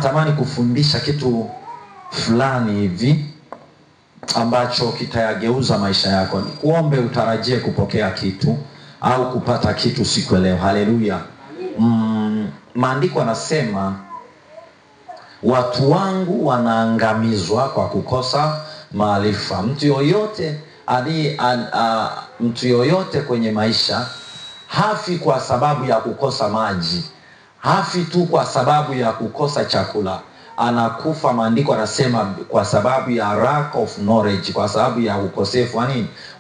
natamani kufundisha kitu fulani hivi ambacho kitayageuza maisha yako. Nikuombe utarajie kupokea kitu au kupata kitu siku leo. Haleluya. Maandiko yanasema watu wangu wanaangamizwa kwa kukosa maarifa. Mtu yoyote kwenye maisha hafi kwa sababu ya kukosa maji, hafi tu kwa sababu ya kukosa chakula. Anakufa, maandiko yanasema, kwa sababu ya lack of knowledge, kwa sababu ya ukosefu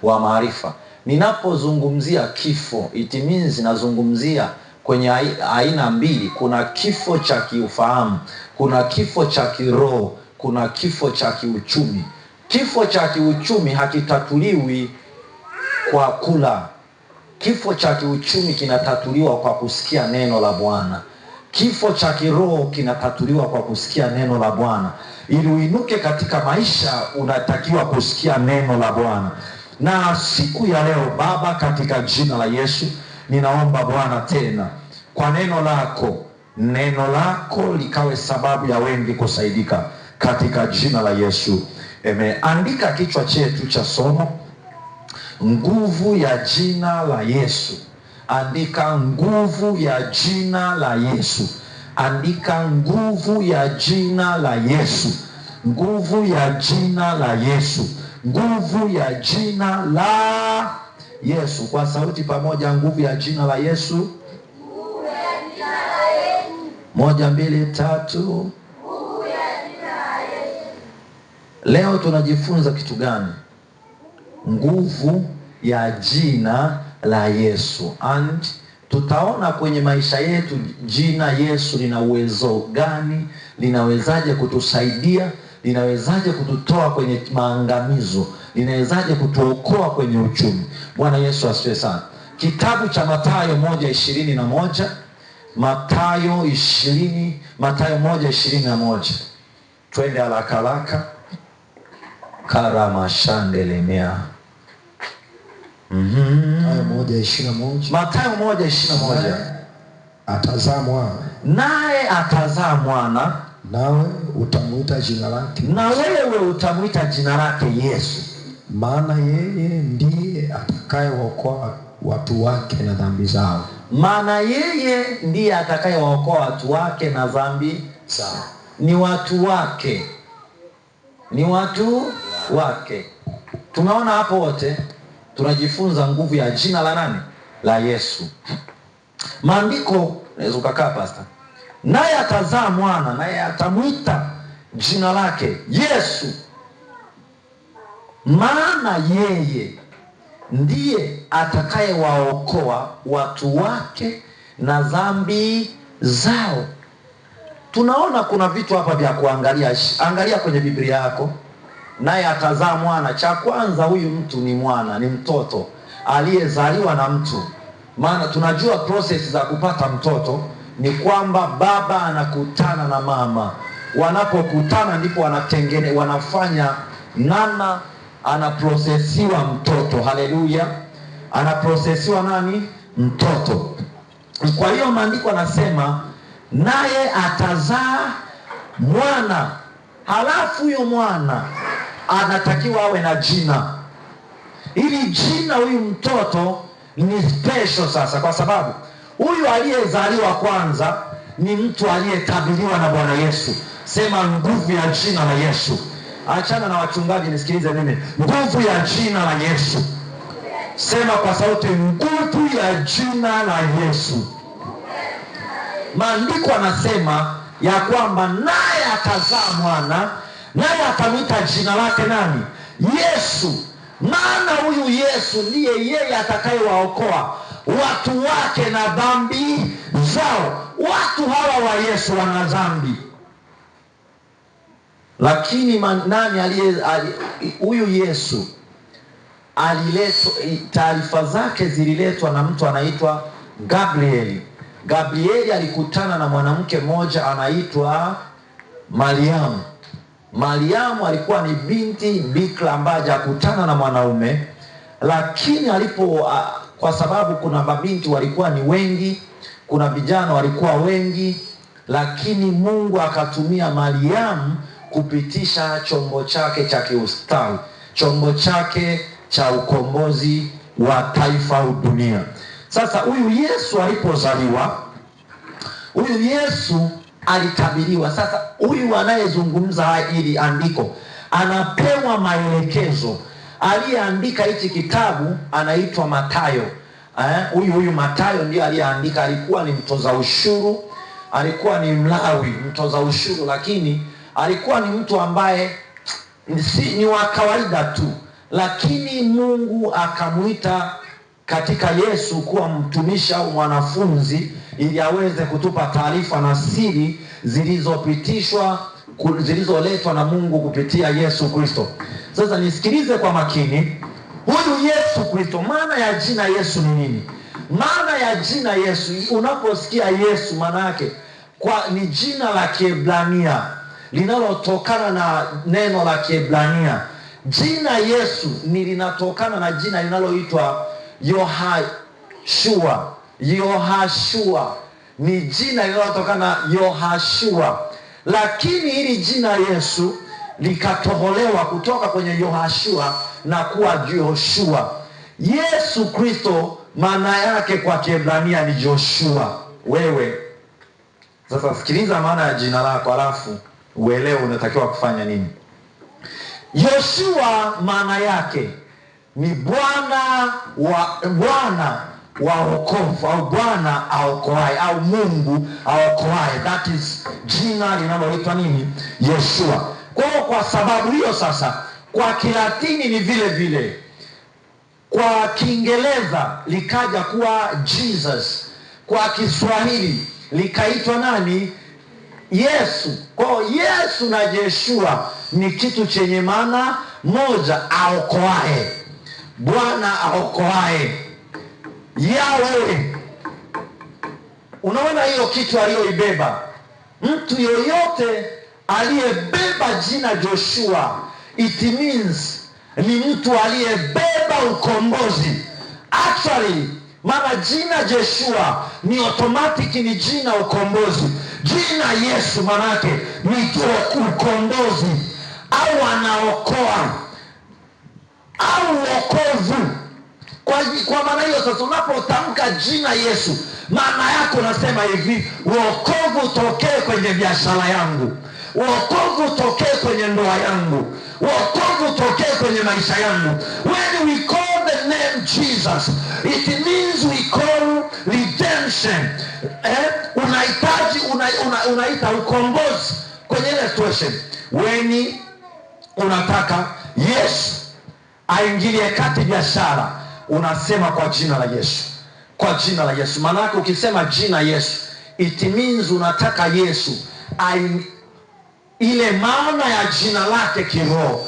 wa maarifa. Ninapozungumzia kifo, it means nazungumzia kwenye aina mbili. Kuna kifo cha kiufahamu, kuna kifo cha kiroho, kuna kifo cha kiuchumi. Kifo cha kiuchumi hakitatuliwi kwa kula. Kifo cha kiuchumi kinatatuliwa kwa kusikia neno la Bwana. Kifo cha kiroho kinatatuliwa kwa kusikia neno la Bwana. Ili uinuke katika maisha, unatakiwa kusikia neno la Bwana. Na siku ya leo, Baba, katika jina la Yesu, ninaomba Bwana tena kwa neno lako likawe sababu ya wengi kusaidika katika jina la Yesu. Andika kichwa chetu cha somo, nguvu ya jina la Yesu. Andika nguvu ya jina la Yesu. Andika nguvu ya jina la Yesu. Nguvu ya jina la Yesu. Nguvu ya jina la Yesu. Kwa sauti pamoja, nguvu ya jina la Yesu. Nguvu ya jina la Yesu. 1, 2, 3. Nguvu ya jina la Yesu. Leo tunajifunza kitu gani? Nguvu ya jina la Yesu. And tutaona kwenye maisha yetu jina Yesu lina uwezo gani, linawezaje kutusaidia, linawezaje kututoa kwenye maangamizo, linawezaje kutuokoa kwenye uchumi. Bwana Yesu asifiwe sana. Kitabu cha Mathayo 1:21. Mathayo 1:21. Twende haraka. Karamashandelemea. Mathayo 1:21. Naye atazaa mwana, nawe utamuita jina lake. Na wewe utamuita jina lake Yesu, maana yeye ndiye atakayewaokoa watu wake na dhambi zao. Maana yeye ndiye atakayewaokoa watu wake na dhambi zao. Ni watu wake. Ni watu wake. Tumeona hapo wote tunajifunza nguvu ya jina la nani? La Yesu. Maandiko, naweza kukaa pastor. Naye atazaa mwana, naye atamuita jina lake Yesu, maana yeye ndiye atakayewaokoa watu wake na dhambi zao. Tunaona kuna vitu hapa vya kuangalia. Angalia kwenye Biblia yako. Naye atazaa mwana. Cha kwanza, huyu mtu ni mwana, ni mtoto aliyezaliwa na mtu. Maana tunajua process za kupata mtoto ni kwamba baba anakutana na mama. Wanapokutana ndipo wanafanya nana, anaprosesiwa mtoto. Haleluya. Anaprosesiwa nani? Mtoto. Kwa hiyo maandiko anasema naye atazaa mwana. Halafu huyo mwana anatakiwa awe na jina. Ili jina huyu mtoto ni special sasa, kwa sababu huyu aliyezaliwa kwanza ni mtu aliyetabiriwa na Bwana Yesu. Sema nguvu ya jina la Yesu. Achana na wachungaji, nisikilize mimi. Nguvu ya jina la Yesu. Sema kwa sauti, nguvu ya jina la Yesu. Maandiko anasema ya kwamba naye atazaa mwana, naye atamwita jina lake nani? Yesu. Maana huyu Yesu ndiye yeye atakayewaokoa watu wake na dhambi zao. Watu hawa wa Yesu wana dhambi, lakini nani huyu Yesu aliletwa? Taarifa zake zililetwa na mtu anaitwa Gabrieli. Gabrieli alikutana na mwanamke mmoja anaitwa Mariamu. Mariamu alikuwa ni binti bikra ambaye hajakutana na mwanaume, lakini kwa sababu kuna mabinti walikuwa ni wengi, kuna vijana walikuwa wengi, lakini Mungu akatumia Mariamu kupitisha chombo chake cha kiustawi, chombo chake cha ukombozi wa taifa au dunia. Sasa huyu Yesu alipozaliwa, huyu Yesu alitabiriwa. Sasa huyu anayezungumza hili andiko anapewa maelekezo. Aliyeandika hichi kitabu anaitwa Mathayo. Huyu Mathayo ndiye aliyeandika. Alikuwa ni mtoza ushuru, alikuwa ni Mlawi, mtoza ushuru, lakini alikuwa ni mtu ambaye ni wa kawaida tu, lakini Mungu akamuita katika Yesu kuwa mtumishi au mwanafunzi, ili aweze kutupa taarifa na siri zilizoletwa na Mungu kupitia Yesu Kristo. Sasa nisikilize kwa makini. Huyu Yesu Kristo, maana ya jina Yesu ni nini? Maana ya jina Yesu, unaposikia Yesu, maana yake ni jina la Kiebrania linalotokana na neno la Kiebrania. Jina Yesu linatokana na jina linaloitwa Yohashua. Yohashua ni jina linalotokana na Yohashua, lakini hili jina Yesu likatoholewa kutoka kwenye Yohashua na kuwa Joshua. Yesu Kristo maana yake kwa Kiebrania ni Joshua. Wewe sasa sikiliza maana ya jina lako, alafu uelewe unatakiwa kufanya nini. Yoshua maana yake ni Bwana wa wokovu, au Bwana aokoaye, au Mungu aokoaye. That is jina linaloitwa nini? Yoshua. Kwa sababu hiyo sasa, kwa Kilatini ni vile vile, kwa Kiingereza likaja kuwa Jesus, kwa Kiswahili likaitwa nani? Yesu. Kwa Yesu na Yeshua ni kitu chenye maana moja, aokoaye, Bwana aokoaye, Yahweh. Unaona hiyo kitu aliyoibeba. Mtu yoyote aliyebeba jina Joshua, it means ni mtu aliyebeba ukombozi. Actually, maana jina Joshua ni automatic, ni jina ukombozi. Jina Yesu manake ni ukombozi, au anaokoa, au wokovu. Kwa maana hiyo sasa, unapotamka jina Yesu, maana yako unasema hivi: wokovu utokee kwenye biashara yangu, wokovu utokee kwenye ndoa yangu, wokovu utokee kwenye maisha yangu. When we call the name Jesus, it means we call redemption. Unaita ukombozi kwenye ile situation. When unataka Yesu aingilie kati biashara, unasema kwa jina la Yesu, kwa jina la Yesu. Maana yake ukisema jina Yesu, it means unataka Yesu ile maana ya jina lake kiroho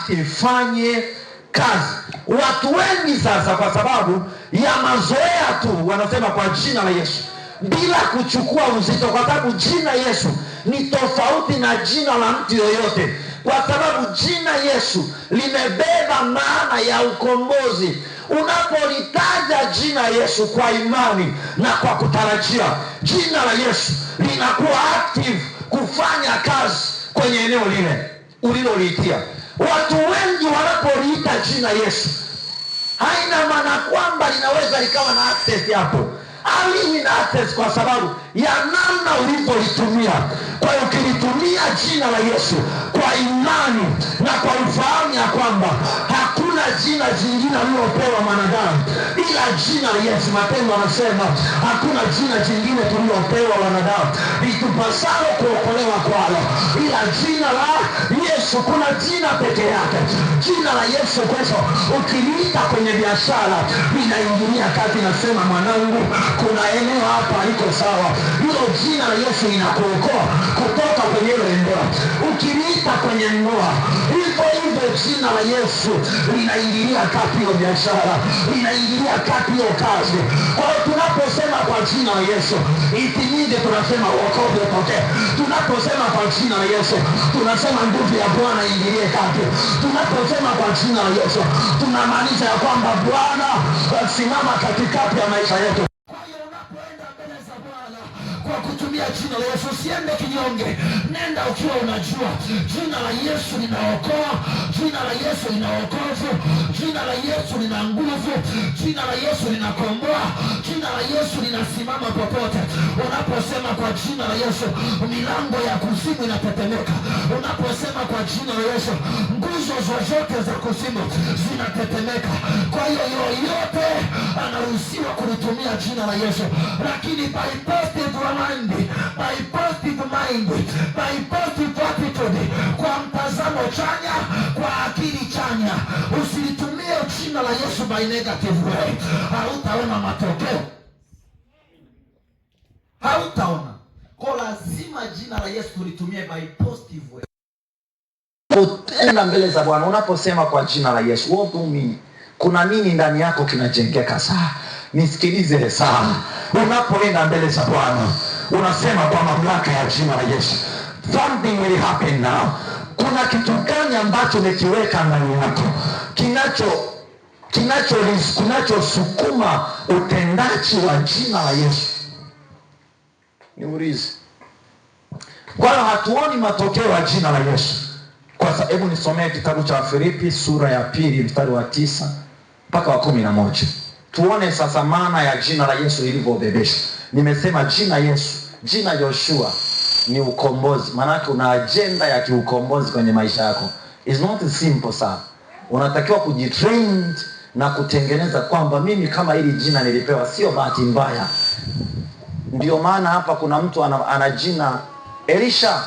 ifanye kazi. Watu wengi sasa, kwa sababu ya mazoea tu, wanasema kwa jina la Yesu bila kuchukua uzito, kwa sababu jina Yesu ni tofauti na jina la mtu yoyote, kwa sababu jina Yesu limebeba maana ya ukombozi. Unapolitaja jina Yesu kwa imani na kwa kutarajia, jina la Yesu linakuwa active kufanya kazi kwenye eneo lile uliloliitia. Watu wengi wanapoliita jina Yesu, haina maana kwamba linaweza likawa na access hapo. Haliwi na access kwa sababu ya namna ulipolitumia. Kwa hiyo ukilitumia jina la Yesu kwa imani na kwa ufahamu ya kwamba hakuna jina jingine alilopewa mwanadamu ila jina la Yesu. Matendo anasema hakuna jina jingine tulilopewa wanadamu litupasalo kuokolewa kwalo ila jina la Yesu. Kuna jina peke yake, jina la Yesu Kristo. Ukiliita kwenye biashara, linaingilia kati, nasema mwanangu, kuna eneo hapa liko sawa. Hilo jina la Yesu linakuokoa kutoka kwenye ile ndoa. Ukiliita kwenye ndoa, hivyo hivyo jina la Yesu linaingilia kati hiyo biashara, linaingilia kati hiyo kazi. Kwa hiyo tunaposema kwa jina la Yesu, itimide, tunasema wokovu utokee. Tunaposema kwa jina la Yesu, tunasema nguvu ya Bwana ingilie kati. Tunaposema kwa jina la Yesu, tunamaanisha ya kwamba Bwana simama katikati ya maisha yetu. Kwa hiyo unapoenda mbele za Bwana kwa tumia jina la Yesu. Usiende kinyonge, nenda ukiwa unajua jina la Yesu linaokoa, jina la Yesu linaokovu, jina la Yesu lina nguvu, jina la Yesu linakomboa, jina la Yesu linasimama popote. Unaposema kwa jina la Yesu, milango ya kuzimu inatetemeka. Unaposema kwa jina la Yesu, nguzo zozote za kuzimu zinatetemeka. Kwa hiyo yoyote anaruhusiwa kulitumia jina la Yesu, lakini by positive mind, by positive mind, by positive attitude, kwa mtazamo chanya, kwa akili chanya. Usilitumie jina la Yesu by negative way, hautaona matokeo, hautaona. Kwa lazima jina la Yesu tulitumie by positive way. Utaenda mbele za Bwana unaposema kwa jina la Yesu. What do you mean? Kuna nini ndani yako kinajengeka? Saa nisikilize, saa unapoenda mbele za Bwana unasema kwa mamlaka ya jina la Yesu, something will happen now. Kuna kitu gani ambacho nikiweka ndani yako kinachosukuma utendaji wa jina la Yesu? Niulize. Kwa hiyo hatuoni matokeo ya jina la Yesu. Kwa sababu hebu nisomee kitabu cha Filipi sura ya 2 mstari wa 9 mpaka wa 11. Tuone sasa maana ya jina la Yesu lilivyobebesha. Nimesema jina Yesu, jina Yoshua ni ukombozi. Maana yake una agenda ya kiukombozi kwenye maisha yako. It's not simple sana. Unatakiwa kujitrain na kutengeneza kwamba mimi kama hili jina nilipewa sio bahati mbaya. Ndio maana hapa kuna mtu ana jina Elisha.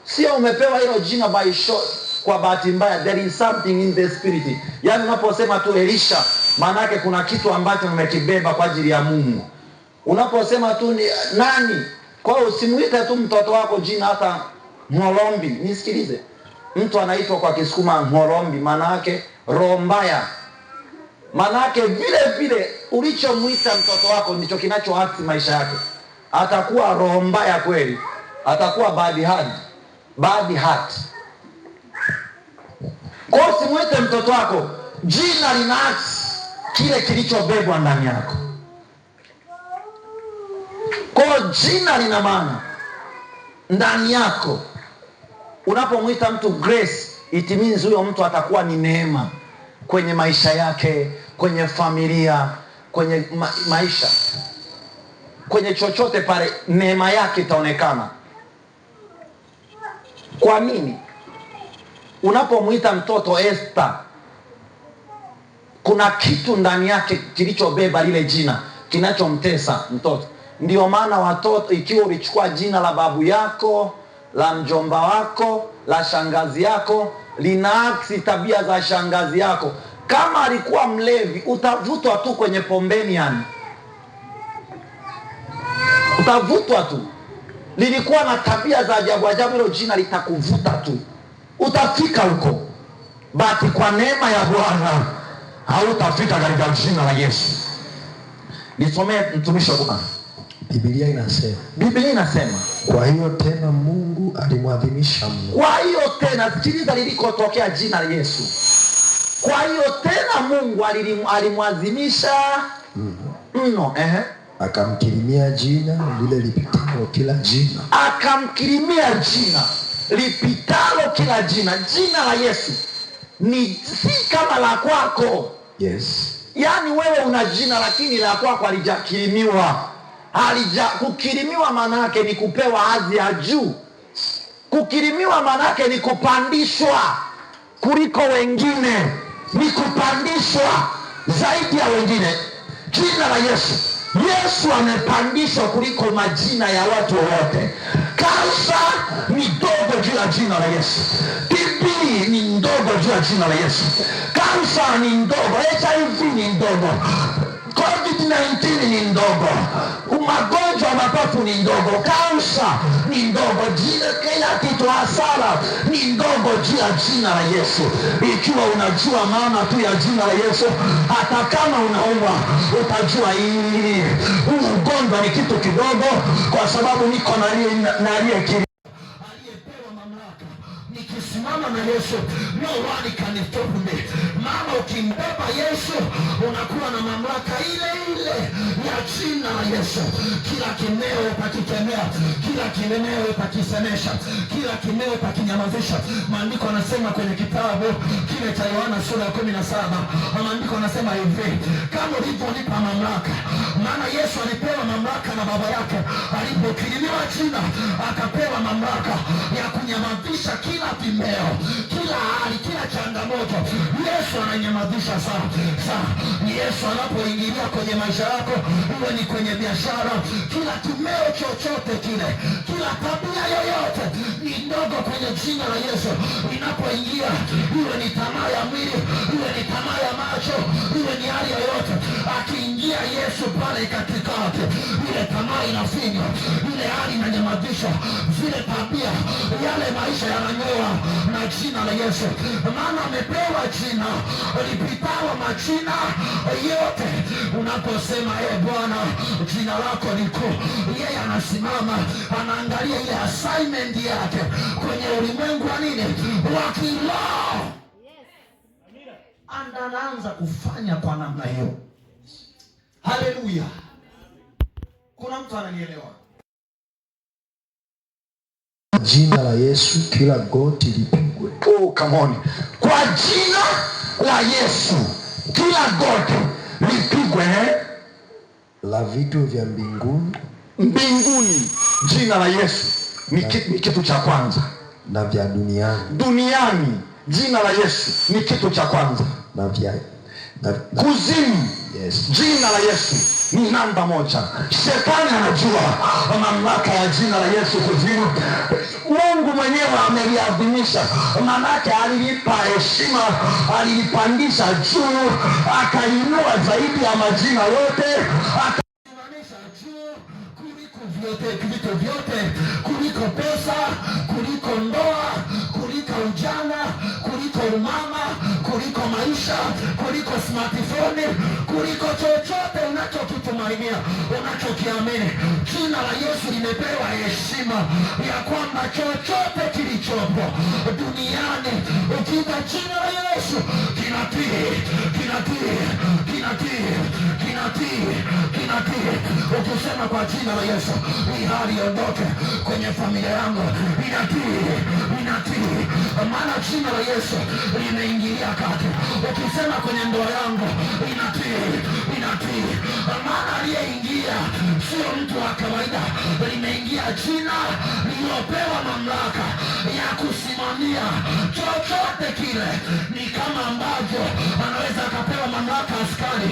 Sio umepewa hilo jina by short kwa bahati mbaya. There is something in the spirit. Yaani unaposema tu Elisha, maana yake kuna kitu ambacho umekibeba kwa ajili ya Mungu. Unaposema tu ni nani, kwa hiyo usimuite tu mtoto wako jina hata Mholombi. Nisikilize. Mtu anaitwa kwa Kisukuma Mholombi, maana yake roho mbaya. Maana yake vile vile ulichomuita mtoto wako ndicho kinachoathiri maisha yake. Atakuwa roho mbaya kweli. Atakuwa bad heart. Kwa hiyo usimuite mtoto wako jina linaaksi kile kilichobebwa ndani yako. Kwa hiyo jina lina maana ndani yako. Unapomwita mtu Grace, it means huyo mtu atakuwa ni neema kwenye maisha yake, kwenye familia, kwenye maisha, kwenye chochote pale, neema yake itaonekana. Kwa nini? Unapomwita mtoto Esther, kuna kitu ndani yake kilichobeba lile jina kinachomtesa mtoto. Ndio maana watoto, ikiwa ulichukua jina la babu yako, la mjomba wako, la shangazi yako, linaaksi tabia za shangazi yako. Kama alikuwa mlevi, utavutwa tu kwenye pombeni yani. Utavutwa tu. Lilikuwa na tabia za ajabu ajabu, hilo jina litakuvuta tu. Utafika huko. But kwa neema ya Bwana hautafika katika jina la Yesu. Nisomee mtumishi wa Bwana. Biblia inasema kwa hiyo tena Mungu alimwadhimisha mno. Kwa hiyo tena, sikiliza lilikotokea jina la Yesu. Kwa hiyo tena Mungu alimwadhimisha mno. Akamkirimia jina lile lipitalo kila jina. Akamkirimia jina lipitalo kila jina. Jina la Yesu ni si kama la kwako. Yes. Yaani wewe una jina lakini la kwako halijakirimiwa. Kukirimiwa maana yake ni kupewa hadhi ya juu. Kukirimiwa maana yake ni kupandishwa kuliko wengine, ni kupandishwa zaidi ya wengine. Jina la Yesu amepandishwa kuliko majina ya watu wote. Kansa ni ndogo juu ya jina la Yesu. TB ni ndogo juu ya jina la Yesu. Kansa ni ndogo, HIV ni ndogo, COVID-19 ni ndogo, magonjwa mapafu ni ndogo, kansa ni ndogo, kila kitu hasara ni ndogo juu ya jina la Yesu. Ikiwa unajua maana tu ya jina la Yesu, hata kama unaumwa utajua hii ugonjwa ni kitu kidogo, kwa sababu niko na aliyepewa mamlaka. Nikisimama na Yesu, no one can stop me. Mama, ukimbeba Yesu unakuwa na mamlaka ile ile ya jina la Yesu. Kila kimeo pakikemea, kila kimeo pakisemesha, kila kimeo pakinyamazisha. Maandiko yanasema kwenye kitabu kile cha Yohana sura ya 17, maandiko yanasema hivi, kama ulivyonipa mamlaka. Maana Yesu alipewa mamlaka na Baba yake, alipokirimiwa jina akapewa mamlaka ya kunyamazisha kila kimeo, kila hali, kila changamoto. Yesu ananyamazisha sana. Yesu anapoingilia kwenye maisha yako, iwe ni kwenye biashara, kila kimeo chochote kile, kila tabia yoyote ni ndogo kwenye jina la Yesu. Inapoingia, iwe ni tamaa ya mwili, iwe ni tamaa ya macho, iwe ni hali yoyote, akiingia Yesu pale katikati, ile tamaa inafinywa, ile hali inanyamazishwa, zile tabia, yale maisha yananyoa na jina la Yesu. Maana amepewa jina lipitalo majina yote. Unaposema Bwana, jina lako ni kuu, yeye anasimama, anaangalia ile assignment yake kwenye ulimwengu wa nini, wa kiroho, anaanza kufanya kwa namna hiyo. Haleluya! Kuna mtu ananielewa? Jina la Yesu kila goti lipigwe. Oh, come on. Kwa jina la Yesu kila goti lipigwe, la vitu vya mbinguni. Jina la Yesu ni kitu cha kwanza, na vya duniani. Jina la Yesu ni kitu cha kwanza, na vya kuzimu. Yes. Jina la Yesu ni namba moja. Shetani anajua mamlaka ya jina la Yesu kuzimu. Mungu mwenyewe ameliadhimisha, manake alilipa heshima, alilipandisha juu, akainua zaidi ya majina yote, akasimamisha juu kuliko vitu vyote, kuliko pesa, kuliko ndoa, kuliko ujana, kuliko umama, kuliko maisha, kuliko smartphone, kuliko chochote unachokitumainia, unachokiamini. Jina la Yesu limepewa heshima ya kwamba chochote kilichopo duniani ukiita jina la Yesu kinatii. Ukisema kwa jina la Yesu, hii hali iondoke kwenye familia yangu, inatii. Maana jina la Yesu limeingilia kati. Ukisema kwenye ndoa yangu, inatii. Maana aliyeingia sio mtu wa kawaida, limeingia jina lililopewa mamlaka ya kusimamia chochote kile. Ni kama ambavyo anaweza akapewa mamlaka askari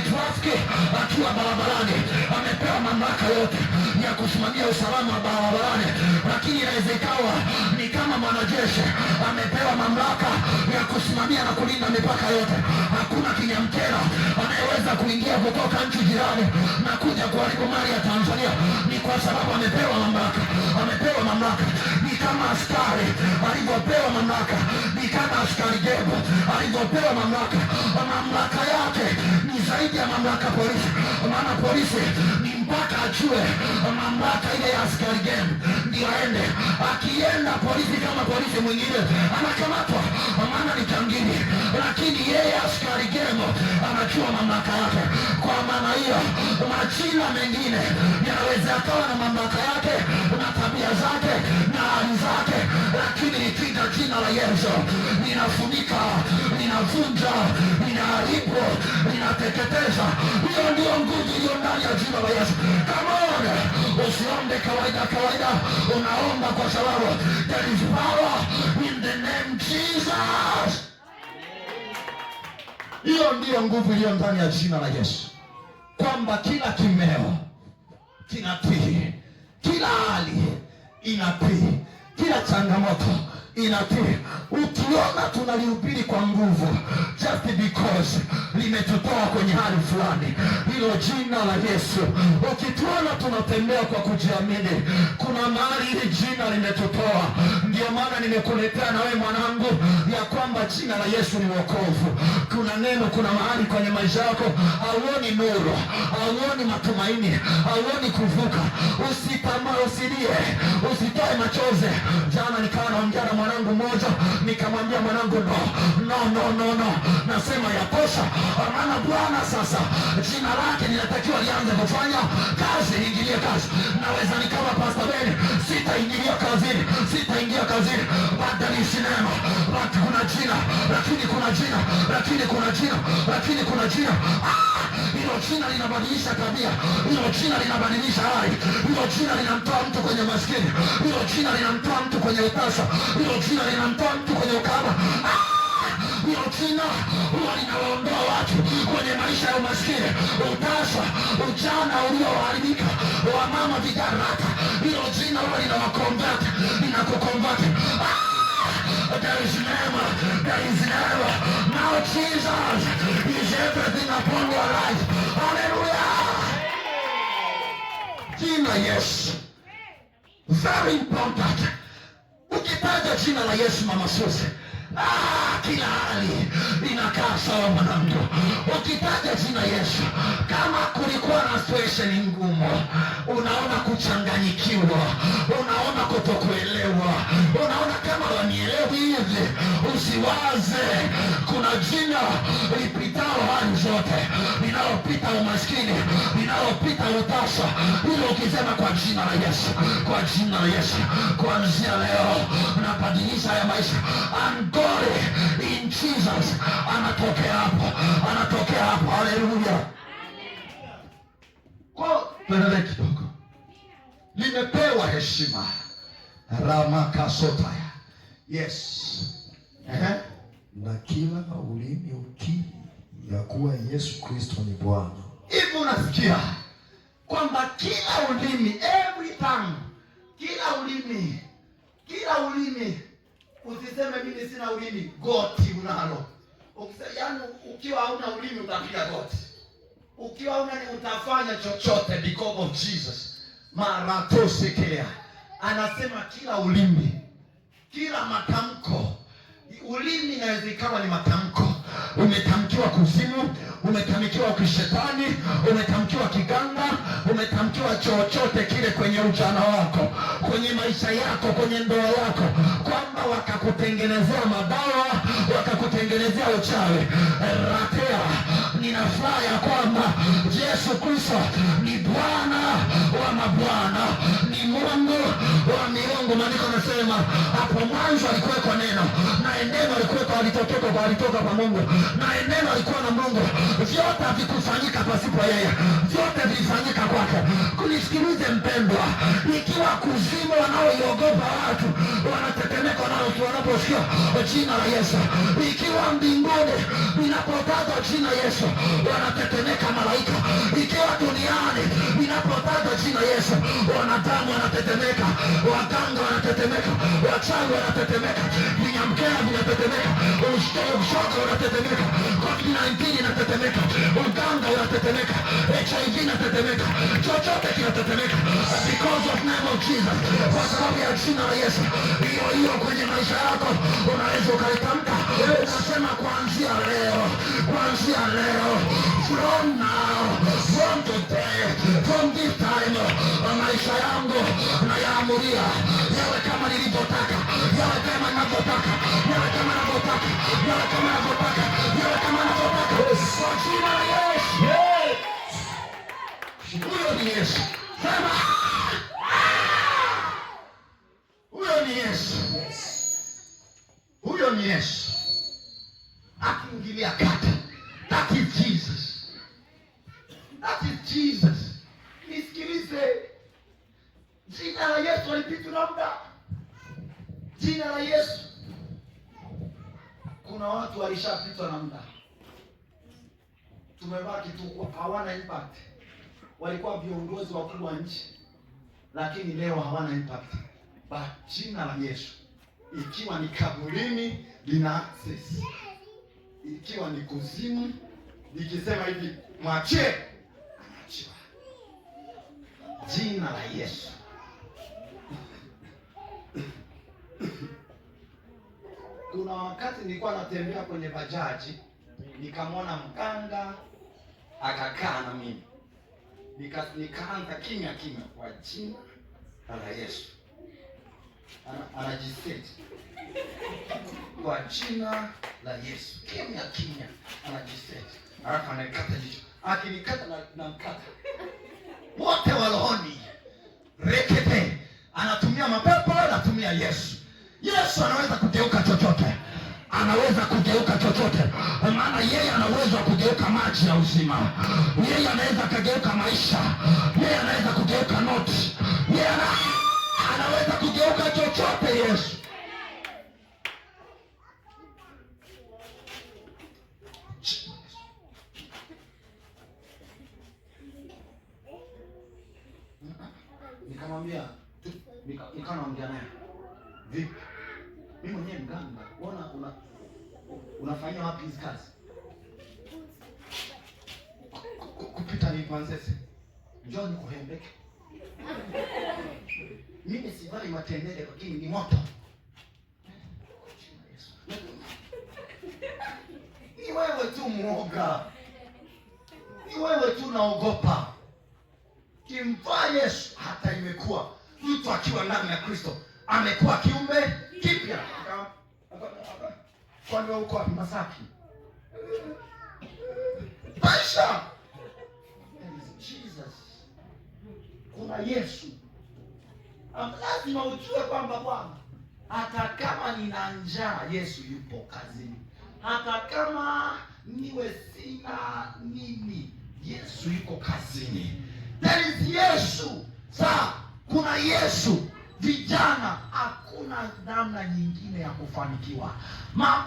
trafiki akiwa barabarani, amepewa mamlaka yote ya kusimamia usalama wa barabarani. Lakini inaweza ikawa ni kama mwanajeshi, amepewa mamlaka ya kusimamia na kulinda mipaka yote. Hakuna kinyamkera anayeweza kuingia kutoka nchi jirani na kuja kuharibu mali ya Tanzania. Ni kwa sababu amepewa mamlaka. Ni kama askari alivyopewa mamlaka, ni kama askari jeshi alivyopewa mamlaka. Mamlaka yake ni zaidi ya mamlaka polisi. Maana polisi ni mpaka ajue mamlaka ile ya askari jeshi ndio aende. Akienda polisi kama polisi mwingine anakamatwa, maana ni jangili. Lakini yeye askari jeshi anajua mamlaka yake. Kwa maana hiyo, majina mengine yanaweza akawa na mamlaka yake na tabia zake na hali zake, lakini nikita jina la Yesu linafunika, linavunja, linaharibu, linateketeza. Hiyo ndio nguvu iliyo ndani ya jina la Yesu. Come on, usiombe kawaida, unaomba kwa sababu there is power in the name Jesus. Hiyo ndiyo nguvu iliyo ndani ya jina la Yesu, kwamba kila kimeo kinatii, kila hali inatii, kila changamoto inatii. Ukiona tunalihubiri kwa nguvu, just because limetutoa kwenye hali fulani, hilo jina la Yesu. Ukituona tunatembea kwa kujiamini, kuna mahali hili jina limetutoa. Ndio maana nimekuletea na wewe mwanangu, ya kwamba jina la Yesu ni wokovu. Kuna neno, kuna mahali kwenye maisha yako hauoni nuru, hauoni matumaini, hauoni kuvuka. Usilie, usitoe machozi. Jana nikawa naongea na mwanangu mmoja, nikamwambia mwanangu, no, nasema yatosha, maana Bwana sasa jina lake linatakiwa lianze kufanya kazi, ingilie kazi. Naweza nikawa Pastor Ben, sitaingia kazini, but there is name, but kuna jina, lakini kuna jina. Hilo jina linabadilisha tabia, hilo jina linabadilisha hali, hilo jina linamtoa mtu kwenye maskini, hilo jina linamtoa mtu kwenye utasa, hilo jina linamtoa mtu kwenye ukaba. Hilo jina huwa linawaondoa watu kwenye maisha ya umaskini, utasa, ujana ulioharibika, wamama vigaraka. Hilo jina huwa linawakonvert, linakukonvert. There is name. Now Jesus is everything upon your life. Hallelujah. Jina Yesu, very important. Ukitaja jina la Yesu, Mama Susi, kila hali inakaa sawa mwanangu. Ukitaja jina Yesu, kama kulikuwa na situation ngumu, unaona kuchanganyikiwa, unaona kutokuelewa, unaona kama wanielewi hivi, usiwaze. Kuna jina lipitao hali zote, linalopita umaskini, linalopita utasa. Hilo ukisema kwa jina la Yesu, kuanzia leo unabadilisha ya maisha. And God in Jesus anatokea hapo. Haleluya. Kwa penele kidogo, limepewa heshima Ramakasotaya. Yes. Na kila ulimi ukiri ya kuwa Yesu Kristo ni Bwana. Hivi unasikia kwamba kila ulimi, every tongue, kila ulimi. Usiseme mimi sina ulimi, goti unalo. Yaani ukiwa hauna ulimi utapiga goti. Ukiwa hauna utafanya chochote because of Jesus. Maratosekelea. Anasema kila ulimi, kila matamko. Ulimi inaweza ikawa ni matamko. Umetamkiwa kuzimu, umetamkiwa kishetani, umetamkiwa kiganga, umetamkiwa chochote kile kwenye ujana wako, kwenye maisha yako, kwenye ndoa yako, kwamba wakakutengenezea madawa, wakakutengenezea uchawi. Ratea, ninafuraha ya kwamba Yesu Kristo ni Bwana wa mabwana, ni Mungu wa miungu. Maandiko nasema hapo mwanzo alikuweko neno, na neno alitoka kwa Mungu, na neno alikuwa na Mungu. Vyote havikufanyika pasipo yeye, vyote vilifanyika kwake. Kunisikilize mpendwa, ikiwa kuzimu wanaoiogopa watu wanatetemeka wanaposikia jina la Yesu, ikiwa mbinguni linapotajwa jina Yesu wanatetemeka malaika, ikiwa duniani linapotajwa jina Yesu wanadamu wanatetemeka, waganga wanatetemeka, wachawi wanatetemeka, vinyamkela vinatetemeka, ushoga unatetemeka, COVID-19 inatetemeka, uganga unatetemeka, HIV inatetemeka, chochote kinatetemeka because of name of Jesus, kwa sababu ya jina la Yesu. Hiyo kwenye maisha yako unaweza ukalitamka, unasema kuanzia leo, from now, from today, from this time, maisha yangu nayaamuria yawe kama nilivyotaka, yawe kama ninavyotaka, yawe kama ninavyotaka, yawe kama ninavyotaka, yawe kama ninavyotaka, kwa jina la Yesu. Huyo ni Yesu. Sema huyo ni Yesu. Huyo ni Yesu akiingilia kati. That is Jesus. That is Jesus. Nisikilize, jina la Yesu halipitwi na muda. Jina la Yesu, kuna watu walishapitwa na muda, tumebaki tu, hawana impact. Walikuwa viongozi wakuu wa nchi, lakini leo hawana impact. But jina la Yesu, ikiwa ni kaburini, lina access. Ikiwa ni kuzimu, nikisema hivi mwachie, anachiwa. Jina la Yesu. kuna wakati nilikuwa natembea kwenye bajaji, nikamwona mganga akakaa na mimi. Nikaanza kimya kwa jina la Yesu. Anajiseti. Kwa jina la Yesu. Kimya anajiseti. Alafu ananikata jicho. Akinikata na mkata. Wote walohoni. Rekete. Anatumia mapepo, anatumia Yesu. Yesu anaweza kugeuka chochote. Anaweza kugeuka chochote. Maana yeye ana uwezo wa kugeuka maji ya uzima. Yeye anaweza kugeuka maisha. Yeye anaweza kugeuka noti. Yeye anaweza kugeuka chochote Yesu. Nikamwambia, nikaongea naye. Vipi? Mimi mwenyewe mganga, unafanya wapi hizi kazi? Kupita ni Panzese. Njoo nikuhembeke. Mimi sivai matembele lakini ni moto. Ni wewe tu mwoga. Ni wewe tu naogopa. Kimvaa Yesu hata imekuwa mtu akiwa ndani ya Kristo amekuwa kiumbe kipya. Kwani wewe uko Masaki? Maisha. Jesus. Kuna Yesu. Lazima ujue kwamba Bwana, hata kama nina njaa, Yesu yupo kazini. Hata kama niwe sina nini, Yesu yuko kazini. There is Yesu. Sasa kuna Yesu. Vijana, hakuna namna nyingine ya kufanikiwa.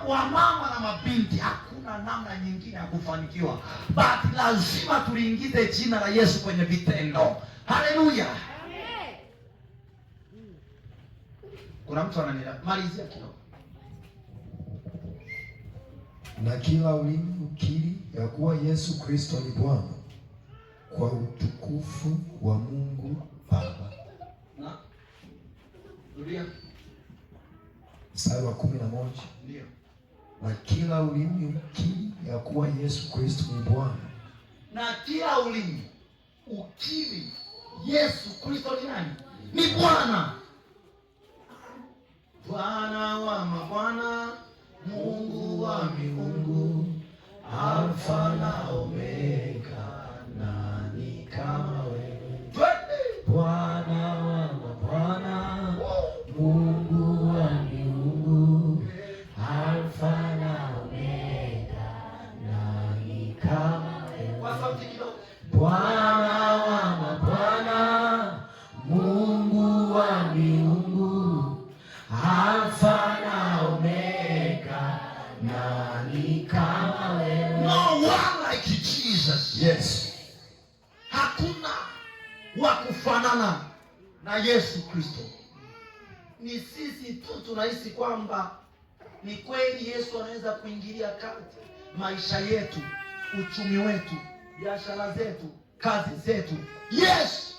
Wamama na mabinti, hakuna namna nyingine ya kufanikiwa. But lazima tuliingize jina la Yesu kwenye vitendo. Haleluya. Kuna mtu ananimalizia kidogo. Na kila ulimi ukiri ya kuwa Yesu Kristo ni Bwana, kwa utukufu wa Mungu Baba. Rudia. Mstari wa 11. Ndio. Na kila ulimi ukiri ya kuwa Yesu Kristo ni Bwana. Na kila ulimi ukiri Yesu Kristo ni nani? Ni Bwana. Bwana wa mabwana, Mungu wa miungu, Alfa na Omega, nani kama wewe? Bwana wa mabwana, Mungu wa miungu, Alfa na Omega, nani kama wewe? Kwa sauti kidogo. Bwana wa mabwana, Mungu wa miungu, Alfa na Omega, nani kama wewe? No one like Jesus. Yes. Hakuna wa kufanana na Yesu Kristo. Ni sisi tu tunahisi kwamba ni kweli Yesu anaweza kuingilia kati maisha yetu, uchumi wetu, biashara zetu, kazi zetu. Yes!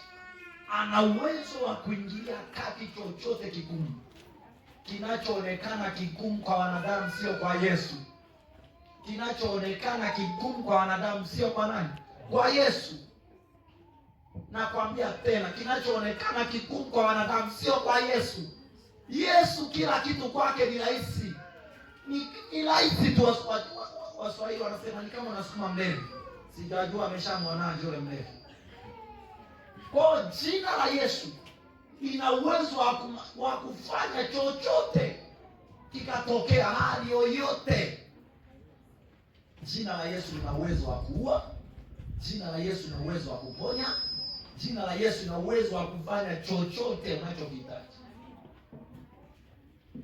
Ana uwezo wa kuingilia kati chochote kigumu. Kinachoonekana kigumu kwa wanadamu sio kwa Yesu. Kinachoonekana kigumu kwa wanadamu sio kwa nani? Kwa Yesu. Nakwambia tena, kinachoonekana kigumu kwa wanadamu sio kwa Yesu. Yesu kila kitu kwake ni rahisi. Ni rahisi tu. Waswahili wanasema ni kama unasukuma mlevi. Sijajua ameshamwonaje yule mlevi. Kwa jina la Yesu ina uwezo wa kufanya chochote kikatokea, hali yoyote. Jina la Yesu lina uwezo wa kuua. Jina la Yesu lina uwezo wa kuponya. Jina la Yesu lina uwezo wa kufanya chochote unachokihitaji.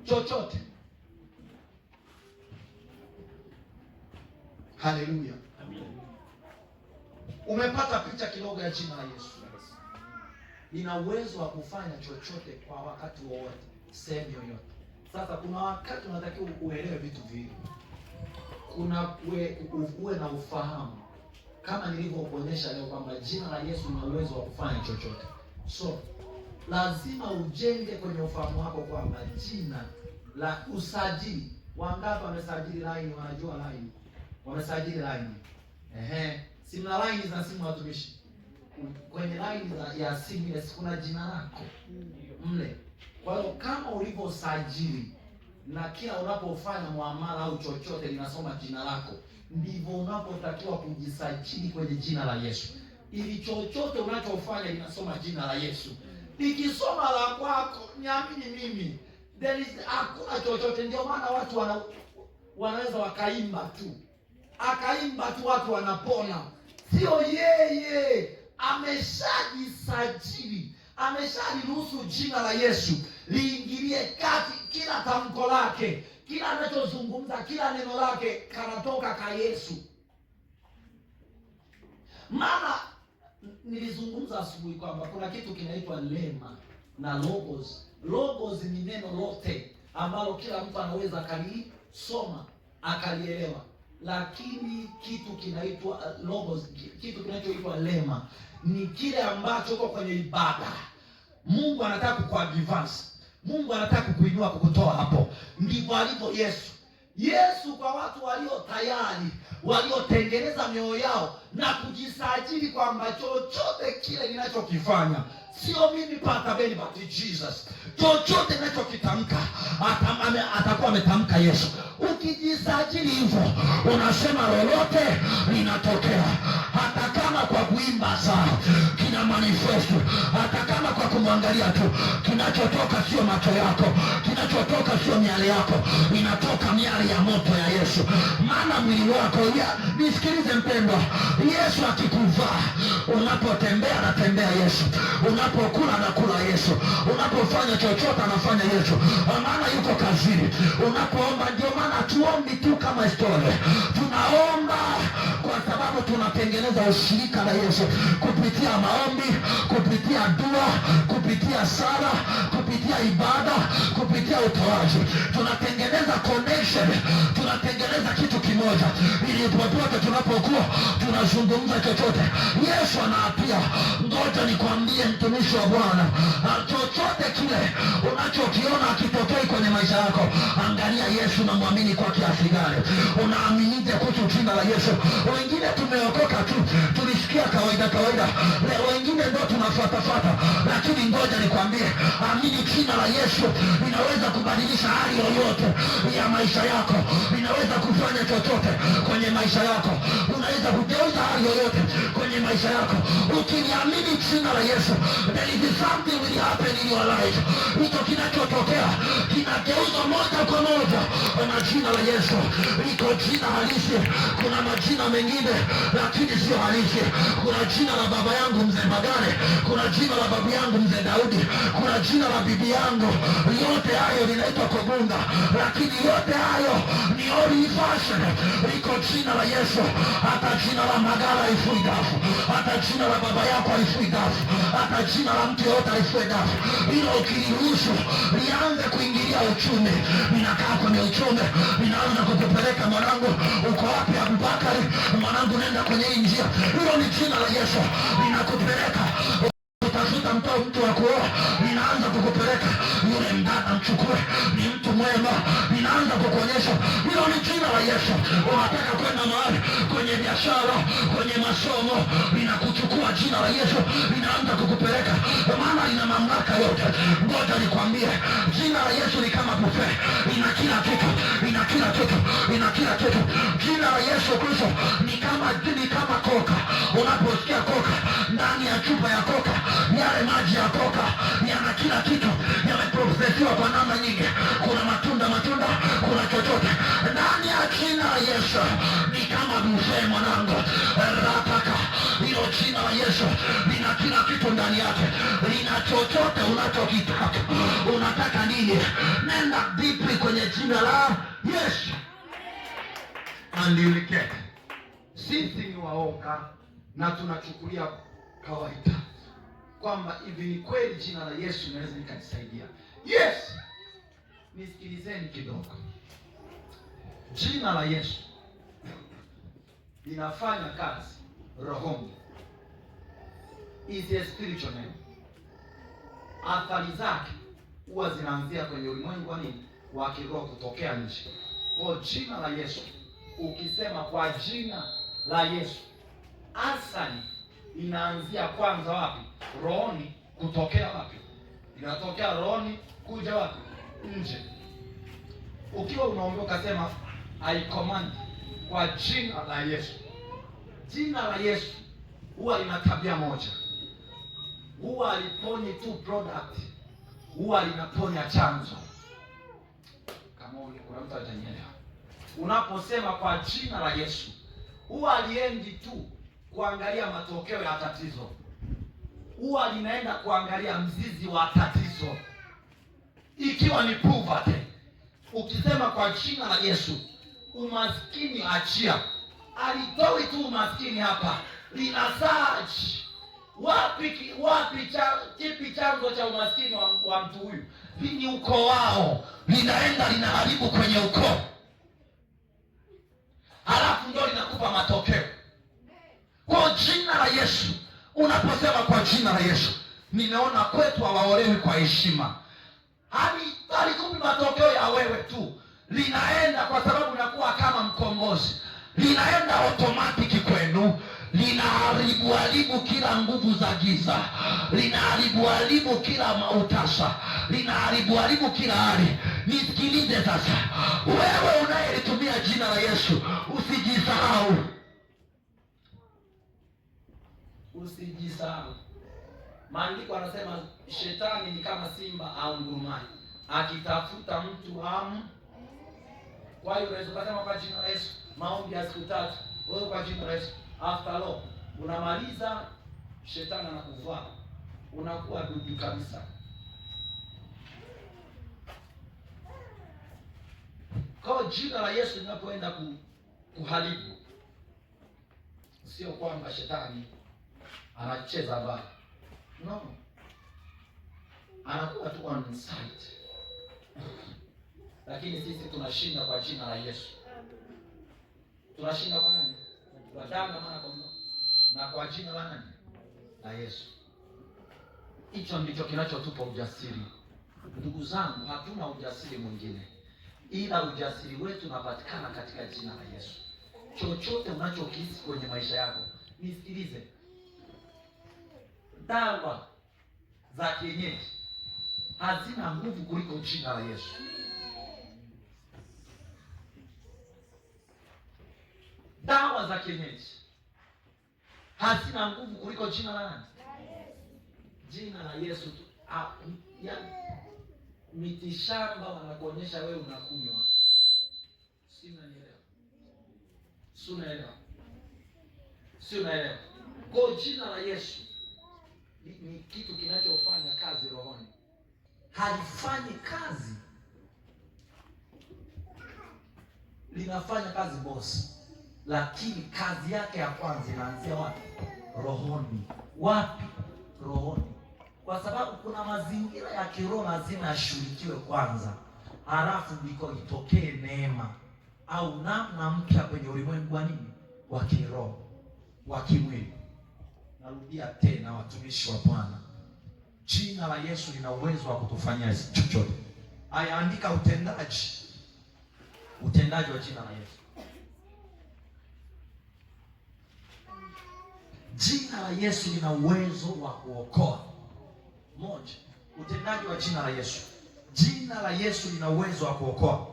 Chochote. Haleluya. Amen. Umepata picha kidogo ya jina la Yesu. Lina uwezo wa kufanya chochote kwa wakati wowote, sehemu yoyote. Sasa kuna wakati unatakiwa uelewe vitu viwili. Kuna uwe na ufahamu kama nilivyokuonyesha leo kwamba jina la Yesu lina uwezo wa kufanya chochote. So lazima ujenge kwenye ufahamu wako kwamba jina la usajili Wangapi wamesajili line, wanajua line? Wamesajili line. Si mna line za simu watumishi? Kwenye line ya simu ile kuna jina lako mle. Kwa hiyo kama ulivyosajili na kila unapofanya muamala au chochote linasoma jina lako, ndivyo unapotakiwa kujisajili kwenye jina la Yesu. Ili chochote unachofanya linasoma jina la Yesu. Nikisoma la kwako, niamini mimi, hakuna chochote. Ndio maana watu wanaweza wakaimba tu watu wanapona. Sio yeye, ameshajisajili, ameshaliruhusu jina la Yesu liingilie kati kila tamko lake, kila anachozungumza, kila neno lake kanatoka kwa Yesu. Maana nilizungumza asubuhi kwamba kuna kitu kinaitwa lema na logos. Logos ni neno lote ambalo kila mtu anaweza akalisoma akalielewa, lakini kitu kinaitwa logos, kitu kinachoitwa lema ni kile ambacho uko kwenye ibada. Mungu anataka kukuadvance, Mungu anataka kukuinua, kukutoa hapo. Ndivyo alivyo Yesu. Yesu kwa watu walio tayari, waliotengeneza mioyo yao na kujisajili kwamba chochote kile ninachokifanya, sio mimi patabeni but Jesus. Chochote ninachokitamka atakuwa ametamka Yesu. Ukijisajili hivyo, unasema lolote linatokea. Hata kama kwa kuimba sana kina manifesto, hata kama kwa kumwangalia tu, kinachotoka sio macho yako, kinachotoka sio miale yako, inatoka miale ya moto ya Yesu. Maana mwili wako nisikilize mpendwa, Yesu akikuvaa, unapotembea anatembea Yesu, unapokula anakula Yesu, unapofanya chochote anafanya Yesu. Maana yuko kazini. Unapoomba, ndio maana tuombi tu kama historia. Tunaomba kwa sababu tunatengeneza ushirika na Yesu kupitia maombi, kupitia dua, kupitia sala, kupitia ibada, kupitia utoaji. Tunatengeneza connection, tunatengeneza kitu kimoja, ili popote tunapokuwa tunazungumza chochote, Yesu anaapia. Ngoja nikwambie mtumishi wa Bwana, chochote kile unachokiona akitokea kwenye maisha yako, angalia Yesu na muamini kwa kiasi gani. Unaaminije kuhusu jina la Yesu? Wengine tumeokoka tu, tulisikia kawaida, leo wengine ndio tunafuata. Lakini ngoja nikwambie, amini jina la Yesu linaweza kubadilisha hali yoyote ya maisha yako, linaweza kufanya chochote kwenye maisha yako, unaweza kugeuza hali yoyote kwenye maisha yako. Ukiniamini jina la Yesu, there is something will happen in your life. Hicho kinachotokea kinageuza moja kwa moja na jina la Yesu. Liko jina halisi. Kuna majina mengine lakini sio halisi. Kuna jina la baba yangu mzee Magare, kuna jina la babu yangu mzee Daudi, kuna jina la bibi yangu, yote hayo linaitwa Kogunga, lakini yote hayo ni old fashion. Liko jina la Yesu. Hata jina la Magara haifui dafu, hata jina la baba yako haifui dafu, hata jina la mtu yote haifui dafu. Hilo ukiliruhusu lianze kuingilia uchumi, ninakaa kwenye uchumi, ninaanza kukupeleka mwanangu, uko wapi Abubakari? Mwanangu nenda kwenye hii njia. Hilo ni jina la Yesu, linakupeleka utafuta mtu wa kuoa, ninaanza kukupeleka yule mdada mchukue, ni mtu mwema, ninaanza kukuonyesha. Hilo ni jina la Yesu. Unataka kwenda mahali kwenye biashara, kwenye masomo, ninakuchukua jina la Yesu, ninaanza kukupeleka, maana ina mamlaka yote. Ngoja nikwambie, jina la Yesu ni kama buffet, ina kila kitu, ina kila kitu, ina kila kitu. Jina la Yesu Kristo ni kama koka. Unaposikia koka, ndani ya chupa ya koka, yale maji ya koka yana kila kitu, yameprosesiwa kwa namna nyingi. Kuna matunda, kuna chochote ndani ya jina la Yesu. Ni kama buffet mwanangu, rataka. Hilo jina la Yesu lina kila kitu ndani yake, lina chochote unachokitaka. Unataka nini? Nenda deeply kwenye jina la Yesu and you will get. Sisi ni waoga na tunachukulia kawaida kwamba hivi ni kweli jina la Yesu linaweza likanisaidia. Yes! Nisikilizeni kidogo. Jina la Yesu linafanya kazi rohoni. Is a spiritual name. Athari zake huwa zinaanzia kwenye ulimwengu wa kiroho kutokea nje. Kwa jina la Yesu, ukisema kwa jina la Yesu, asali inaanzia kwanza wapi? Rohoni. Kutokea wapi? Inatokea rohoni kuja wapi? Nje. Ukiwa unaondoka sema I command kwa jina la Yesu. Jina la Yesu huwa lina tabia moja, huwa aliponyi tu product, huwa linaponya chanzo. Kama kuna mtu atanielewa, unaposema kwa jina la Yesu, huwa aliendi tu kuangalia matokeo ya tatizo, huwa linaenda kuangalia mzizi wa tatizo, ikiwa ni poverty. Ukisema kwa jina la Yesu, umaskini achia. Alitoi tu umaskini hapa, lina search kipi chanzo cha umaskini wa mtu huyu? Ni ukoo wao, linaenda linaharibu kwenye ukoo, halafu ndio linakupa matokeo. Kwa jina la Yesu, unaposema kwa jina la Yesu, nimeona kwetu hawaolewi kwa heshima, halikupi matokeo ya wewe tu, linaenda kwa sababu unakuwa kama mkombozi, linaenda automatic kwenu, linaharibu kila nguvu za giza, linaharibu kila mautasa, linaharibu kila hali. Nisikilize sasa, wewe unayelitumia jina la Yesu, usijisahau. Usijisahau. Maandiko anasema shetani ni kama simba au ngurumaye, akitafuta mtu Kwa hiyo unaweza kusema kwa jina la Yesu, maombi ya siku 3, wewe kwa jina la Yesu, after all unamaliza, shetani anakuvaa, unakuwa dudu kabisa. Kwa jina la Yesu linapoenda kuharibu, sio kwamba shetani anacheza mbali, no, anakuwa tu on site. Lakini sisi tunashinda kwa jina la Yesu. Tunashinda kwa nani? Kwa damu ya mwana kondoo na kwa jina la nani? La Yesu. Hicho ndicho kinachotupa ujasiri. Ndugu zangu, hatuna ujasiri mwingine, ila ujasiri wetu unapatikana katika jina la Yesu. Chochote unachokihisi kwenye maisha yako, nisikilize, dawa za kienyeji hazina nguvu kuliko jina la Yesu. Dawa za kienyeji hazina nguvu kuliko jina la nani? Jina la Yesu tu. Mitishamba wanakuonyesha wewe unakunywa. Si unanielewa? Si unaelewa? Si unaelewa? Kwa jina la Yesu ni kitu kinachofanya kazi rohoni. Halifanyi kazi, linafanya kazi bosi, lakini kazi yake ya kwanza inaanzia wapi? Rohoni. Wapi? Rohoni. Kwa sababu kuna mazingira ya kiroho lazima yashughulikiwe kwanza, halafu ndiko itokee neema au namna mpya kwenye ulimwengu wa nini? Wa kiroho, wa kimwili. Narudia tena, watumishi wa Bwana, jina la Yesu lina uwezo wa kutufanyia chochote. Haya, andika utendaji wa jina la Yesu. Jina la Yesu lina uwezo wa kuokoa. Moja, utendaji wa jina la Yesu. Jina la Yesu lina uwezo wa kuokoa.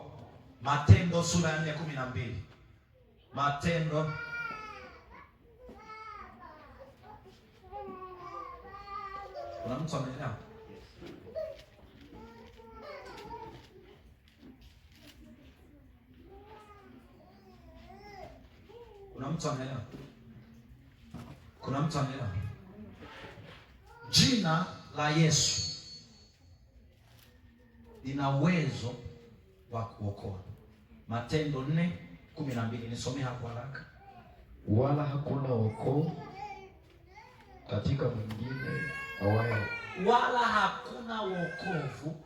Matendo sura ya 4:12. Matendo kuna mtu ameelewa? Kuna mtu ameelewa? Kuna mtu ameelewa? Jina la Yesu lina uwezo wa kuokoa. Matendo 4:12. Nisomee hapo haraka. Wala hakuna wokovu katika mwingine awaye. Wala hakuna wokovu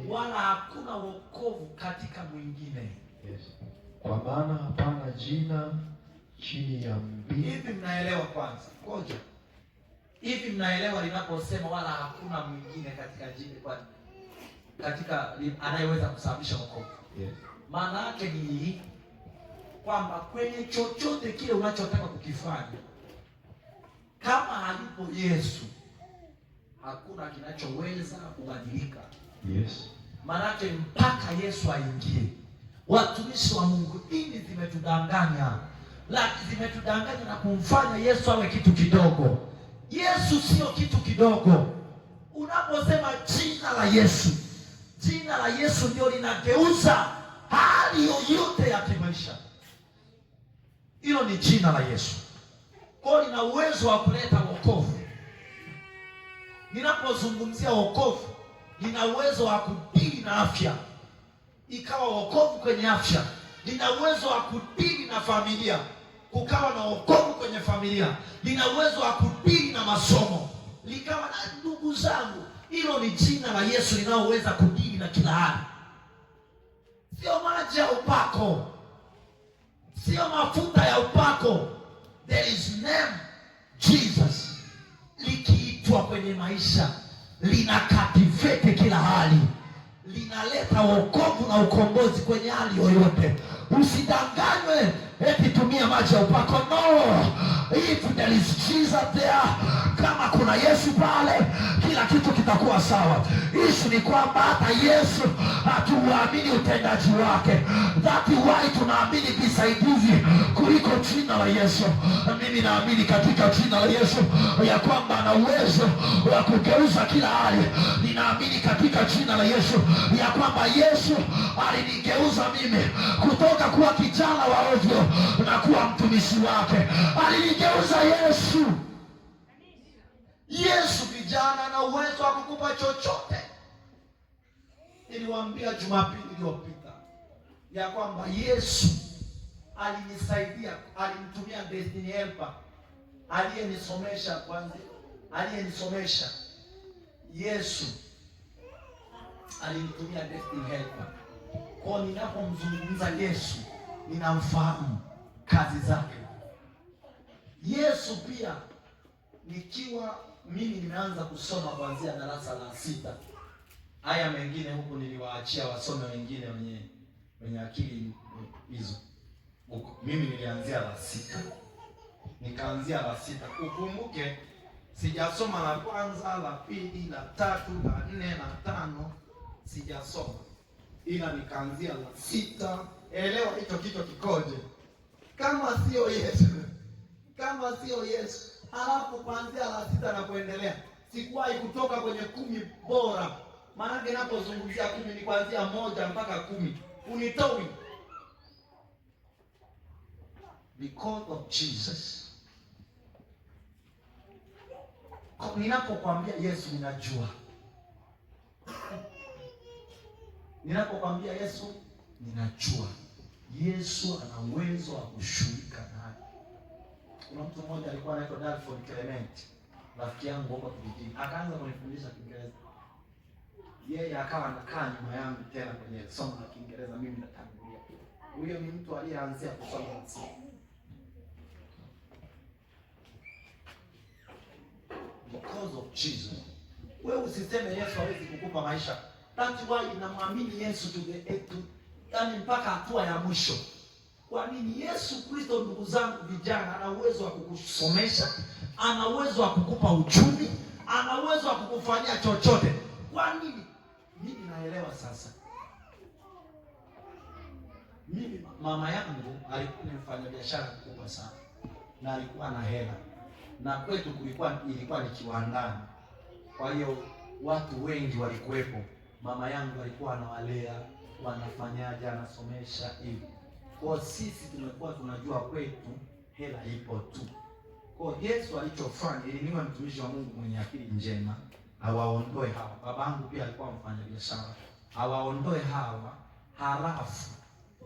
wala hakuna wokovu katika mwingine. Yes. Kwa maana hapana jina chini ya mbingu. Hivi mnaelewa kwanza? Ngoja. Hivi mnaelewa linaposema wala hakuna mwingine katika jina? Kwa katika anayeweza kusababisha wokovu. Yes. Maana yake ni kwamba kwenye chochote kile unachotaka kukifanya, kama halipo Yesu, hakuna kinachoweza kubadilika. Yes. Maana yake mpaka Yesu aingie. Watumishi wa Mungu, dini zimetudanganya, lakini zimetudanganya na kumfanya Yesu awe kitu kidogo. Yesu sio kitu kidogo. Unaposema jina la Yesu, jina la Yesu ndio linageuza hali yoyote ya kimaisha. Hilo ni jina la Yesu. Kwa hiyo lina uwezo wa kuleta wokovu. Ninapozungumzia wokovu, lina uwezo wa kudili na afya, ikawa wokovu kwenye afya. Lina uwezo wa kudili na familia, kukawa na wokovu kwenye familia. Lina uwezo wa kudili na masomo, likawa na ndugu zangu. Hilo ni jina la Yesu linaloweza kudili na kila hali. Sio maji ya upako, sio mafuta ya upako. There is name Jesus. Likiitwa kwenye maisha, linakativete kila hali, linaleta wokovu na ukombozi kwenye hali yoyote. Usidanganywe eti tumia maji ya upako. No, if there is Jesus there, kama kuna Yesu pale, kila kitu kitakuwa sawa. Issue ni kwamba hata Yesu hatuamini utendaji wake. That why tunaamini visaidizi kuliko jina la Yesu. Mimi naamini katika jina la Yesu ya kwamba ana uwezo wa kugeuza kila hali. Ninaamini katika jina la Yesu ya kwamba Yesu alinigeuza mimi kutoka kuwa kijana wa ovyo na kuwa mtumishi wake. Alinigeuza Yesu. Yesu vijana ana uwezo wa kukupa chochote. Niliwaambia Jumapili iliyopita ya kwamba Yesu alinisaidia, alimtumia destiny helper aliyenisomesha kwanza, aliyenisomesha. Yesu alinitumia destiny helper. Kwa ninapomzungumza Yesu, ninamfahamu kazi zake. Yesu pia, nikiwa mimi nimeanza kusoma kuanzia darasa la 6. Haya mengine huku niliwaachia wasome wengine wenye akili hizo. Huko mimi nilianzia la 6. Nikaanzia la 6. Ukumbuke sijasoma la kwanza, la pili, la 3, la 4, la 5 sijasoma. Ila nikaanzia la 6. Elewa hicho kitu kikoje. Kama sio Yesu, kama sio Yesu, alafu kuanzia la 6 na kuendelea, sikuwahi kutoka kwenye 10 bora. Maana ninapozungumzia 10 ni kuanzia 1 mpaka 10. Unitoi. Because of Jesus. Kwa ninapokuambia Yesu ninajua. Ninapokuambia Yesu ninajua. Yesu ana uwezo wa kushughulika naye. Kuna mtu mmoja alikuwa anaitwa Dalford Clement, rafiki yangu huko kijijini. Akaanza kunifundisha Kiingereza. Yeye akawa anakaa nyuma yangu tena kwenye somo la Kiingereza, mimi natangulia. Huyo ni mtu aliyeanzia kusoma msingi. Because of Jesus. Wewe usiseme Yesu hawezi kukupa maisha. That's why ninamwamini Yesu yani mpaka hatua ya mwisho. Kwa nini? Yesu Kristo, ndugu zangu vijana, ana uwezo wa kukusomesha, ana uwezo wa kukupa uchumi, ana uwezo wa kukufanyia chochote. Kwa nini? Mimi naelewa sasa. Mimi mama yangu alikuwa ni mfanyabiashara mkubwa sana na alikuwa na hela. Na kwetu ilikuwa ni kiwandani. Kwa hiyo watu wengi walikuwepo. Mama yangu alikuwa anawalea, wanafanyaje, anasomesha hivi. Kwa sisi tumekuwa tunajua kwetu hela ipo tu. Kwa Yesu alichofanya ili niwe mtumishi wa Mungu mwenye akili njema, awaondoe hawa. Babangu pia alikuwa mfanyabiashara. Awaondoe hawa, halafu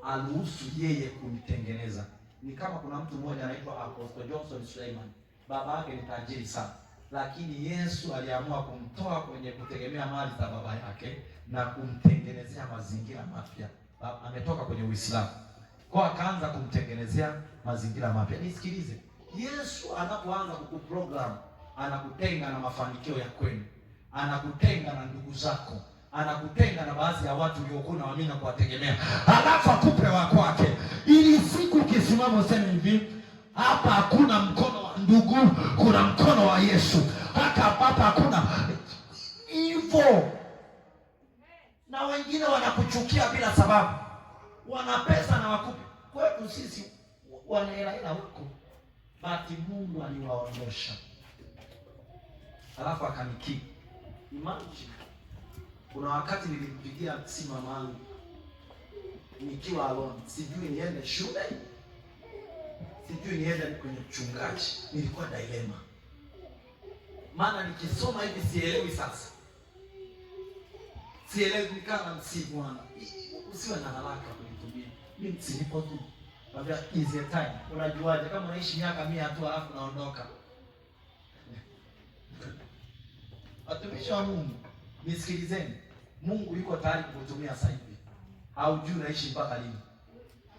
aruhusu yeye kumtengeneza. Ni kama kuna mtu mmoja anaitwa Apostle Johnson Suleiman. Baba yake ni tajiri sana, lakini Yesu aliamua kumtoa kwenye kutegemea mali za baba yake na kumtengenezea mazingira mapya. Ametoka kwenye Uislamu, kwa akaanza kumtengenezea mazingira mapya. Nisikilize, Yesu anapoanza kukuprogram, anakutenga na mafanikio ya kwenu, anakutenga na ndugu zako, anakutenga na baadhi ya watu uliokuwa unaamini na kuwategemea, halafu akupe wa kwake, ili siku ukisimama useme hivi, hapa hakuna mkono wa ndugu, kuna mkono wa Yesu. Hapa hakuna hivyo. Na wengine wanakuchukia bila sababu, wana pesa na wakupe. Kwetu sisi wanahela huko, basi Mungu aliwaondosha, halafu akanikia. Imagine, kuna wakati nilimpigia simu mama yangu nikiwa alone, sijui niende shule, sijui niende kwenye mchungaji. Nilikuwa dilema, maana nikisoma hivi sielewi. Sasa sielewi, nikana msibu wana usiwe na haraka kunitumia mimi, silipo tu labda easy time. Unajuaje kama unaishi miaka 100 tu alafu naondoka? Watumishi wa Mungu, nisikilizeni. Mungu yuko tayari kukutumia sasa hivi. Haujui unaishi mpaka lini.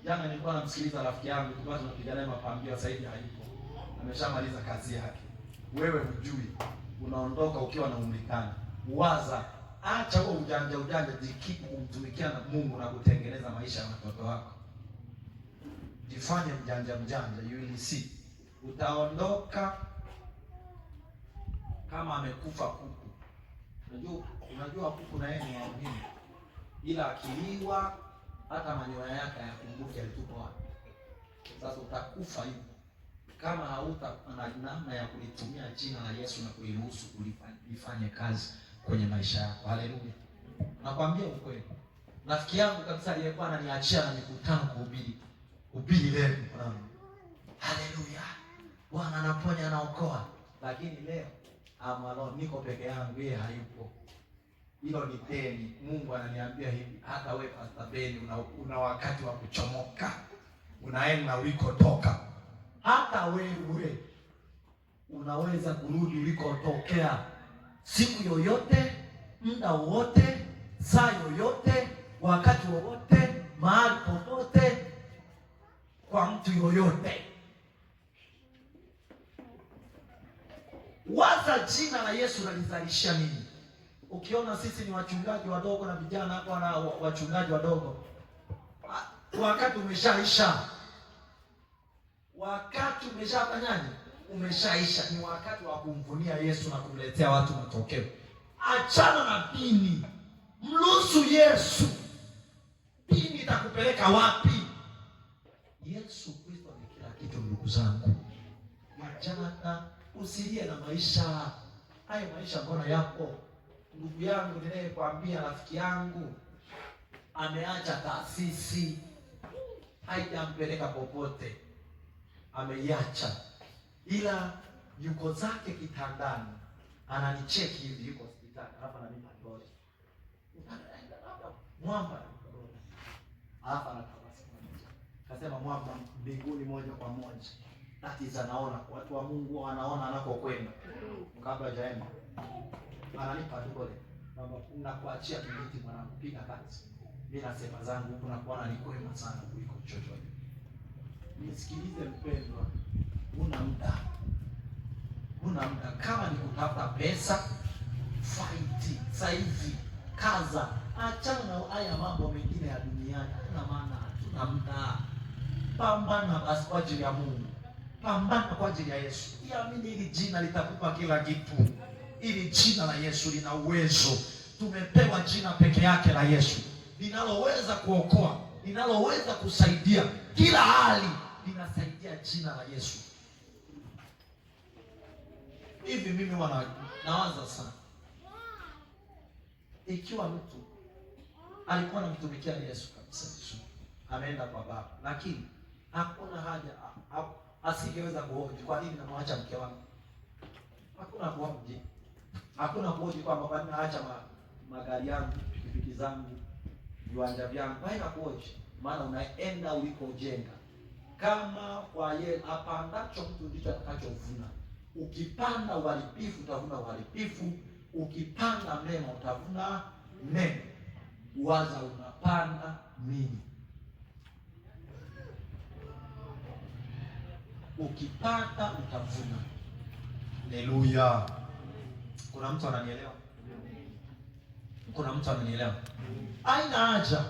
Jana nilikuwa namsikiliza rafiki yangu, tulikuwa tunapigana mapambio, sasa hivi hayupo. Ameshamaliza kazi yake. Wewe hujui, unaondoka ukiwa na umri gani. Waza, acha huo ujanja jikipu kumtumikia na Mungu na kutengeneza maisha ya watoto wako. Jifanye mjanja, you will see. Utaondoka kama amekufa kuku. Unajua kuku na yeye ni muhimu, ila akiliwa hata manyoya yake yakumbuke alitupa wapi. Sasa utakufa hivyo kama hauta na namna ya kulitumia jina la Yesu na kuiruhusu kulifanye kazi kwenye maisha yako. Haleluya. Nakwambia ukweli. Rafiki yangu kabisa aliyekuwa ananiachia na mikutano kuhubiri leo. Haleluya. Bwana anaponya, anaokoa. Lakini leo amalo niko peke yangu, yeye hayupo. Hilo ni deni. Mungu ananiambia hivi, hata wewe Pastor Ben una wakati wa kuchomoka. Unaenda ulikotoka. Hata wewe unaweza kurudi ulikotokea siku yoyote, muda wowote, saa yoyote, wakati wowote, mahali popote, kwa mtu yoyote. Waza jina la Yesu nalizalisha nini? Ukiona sisi ni wachungaji wadogo na vijana hapa na wachungaji wadogo, wakati umeshaisha. Wakati umeshafanyaje? Umeshaisha. Ni wakati wa kumvunia Yesu na kumletea watu matokeo. Achana na dini. Mruhusu Yesu. Dini itakupeleka wapi? Yesu Kristo ni kila kitu, ndugu zangu. Achana na, usilie na maisha. Hayo maisha mbona yapo? Ndugu yangu ninayekwambia, rafiki yangu ameacha taasisi, haijampeleka popote. Ameiacha, ila yuko zake kitandani, ananicheki hivi, yuko hospitali hapa na mimi pale. Unaenda hapa mwamba hapa anatabasamu. Kasema mwamba mbinguni moja kwa moja. Tatizo anaona, watu wa Mungu wanaona anakokwenda. Kabla hajaenda ananipa dole, baba nakuachia kijiti mwanangu, piga kazi. Mimi nasema zangu huko na kuona ni kwema sana kuliko chochote. Nisikilize mpendwa, una muda. Kama ni kutafuta pesa, fight sasa hivi, kaza. Achana na haya mambo mengine ya duniani, kuna maana. Tuna muda. Pambana basi kwa ajili ya Mungu. Pambana kwa ajili ya Yesu. Iamini hili jina litakupa kila kitu. Hili jina la Yesu lina uwezo. Tumepewa jina peke yake la Yesu, linaloweza kuokoa, linaloweza kusaidia kila hali. Linasaidia jina la Yesu. Hivi mimi nawaza sana, ikiwa mtu alikuwa anamtumikia Yesu kabisa, ameenda kwa Baba, lakini hakuna haja, asingeweza kuhoji kwa nini namwacha mke wangu. Hakuna kuhoji. Hakuna kuhoji kwamba kwa nini naacha magari yangu, pikipiki zangu, viwanja vyangu. Haina kuhoji, maana unaenda ulikojenga. Kama kwa yeye apandacho mtu ndicho atakachovuna. Ukipanda uharibifu utavuna uharibifu, ukipanda mema utavuna mema. Waza unapanda nini? Ukipanda utavuna. Haleluya. Kuna mtu ananielewa? Kuna mtu ananielewa? Haina haja.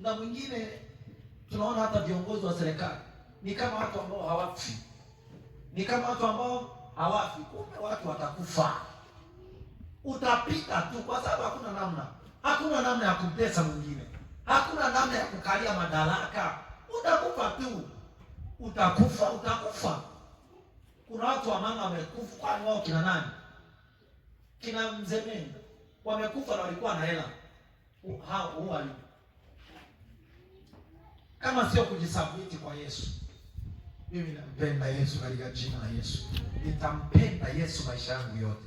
Na mwingine tunaona hata viongozi wa serikali ni kama watu ambao hawafi. Ni kama watu ambao hawafi. Kumbe watu watakufa. Utapita tu kwa sababu hakuna namna. Hakuna namna ya kumtesa mwingine. Hakuna namna ya kukalia madaraka. Utakufa tu. Utakufa. Kuna watu wa mama wamekufa, kwani wao kina nani? Kina Mzee Mengi. Wamekufa na walikuwa na hela. Hao kama sio kujisubmit kwa Yesu. Mimi nampenda Yesu katika jina la Yesu. Nitampenda Yesu maisha yangu yote.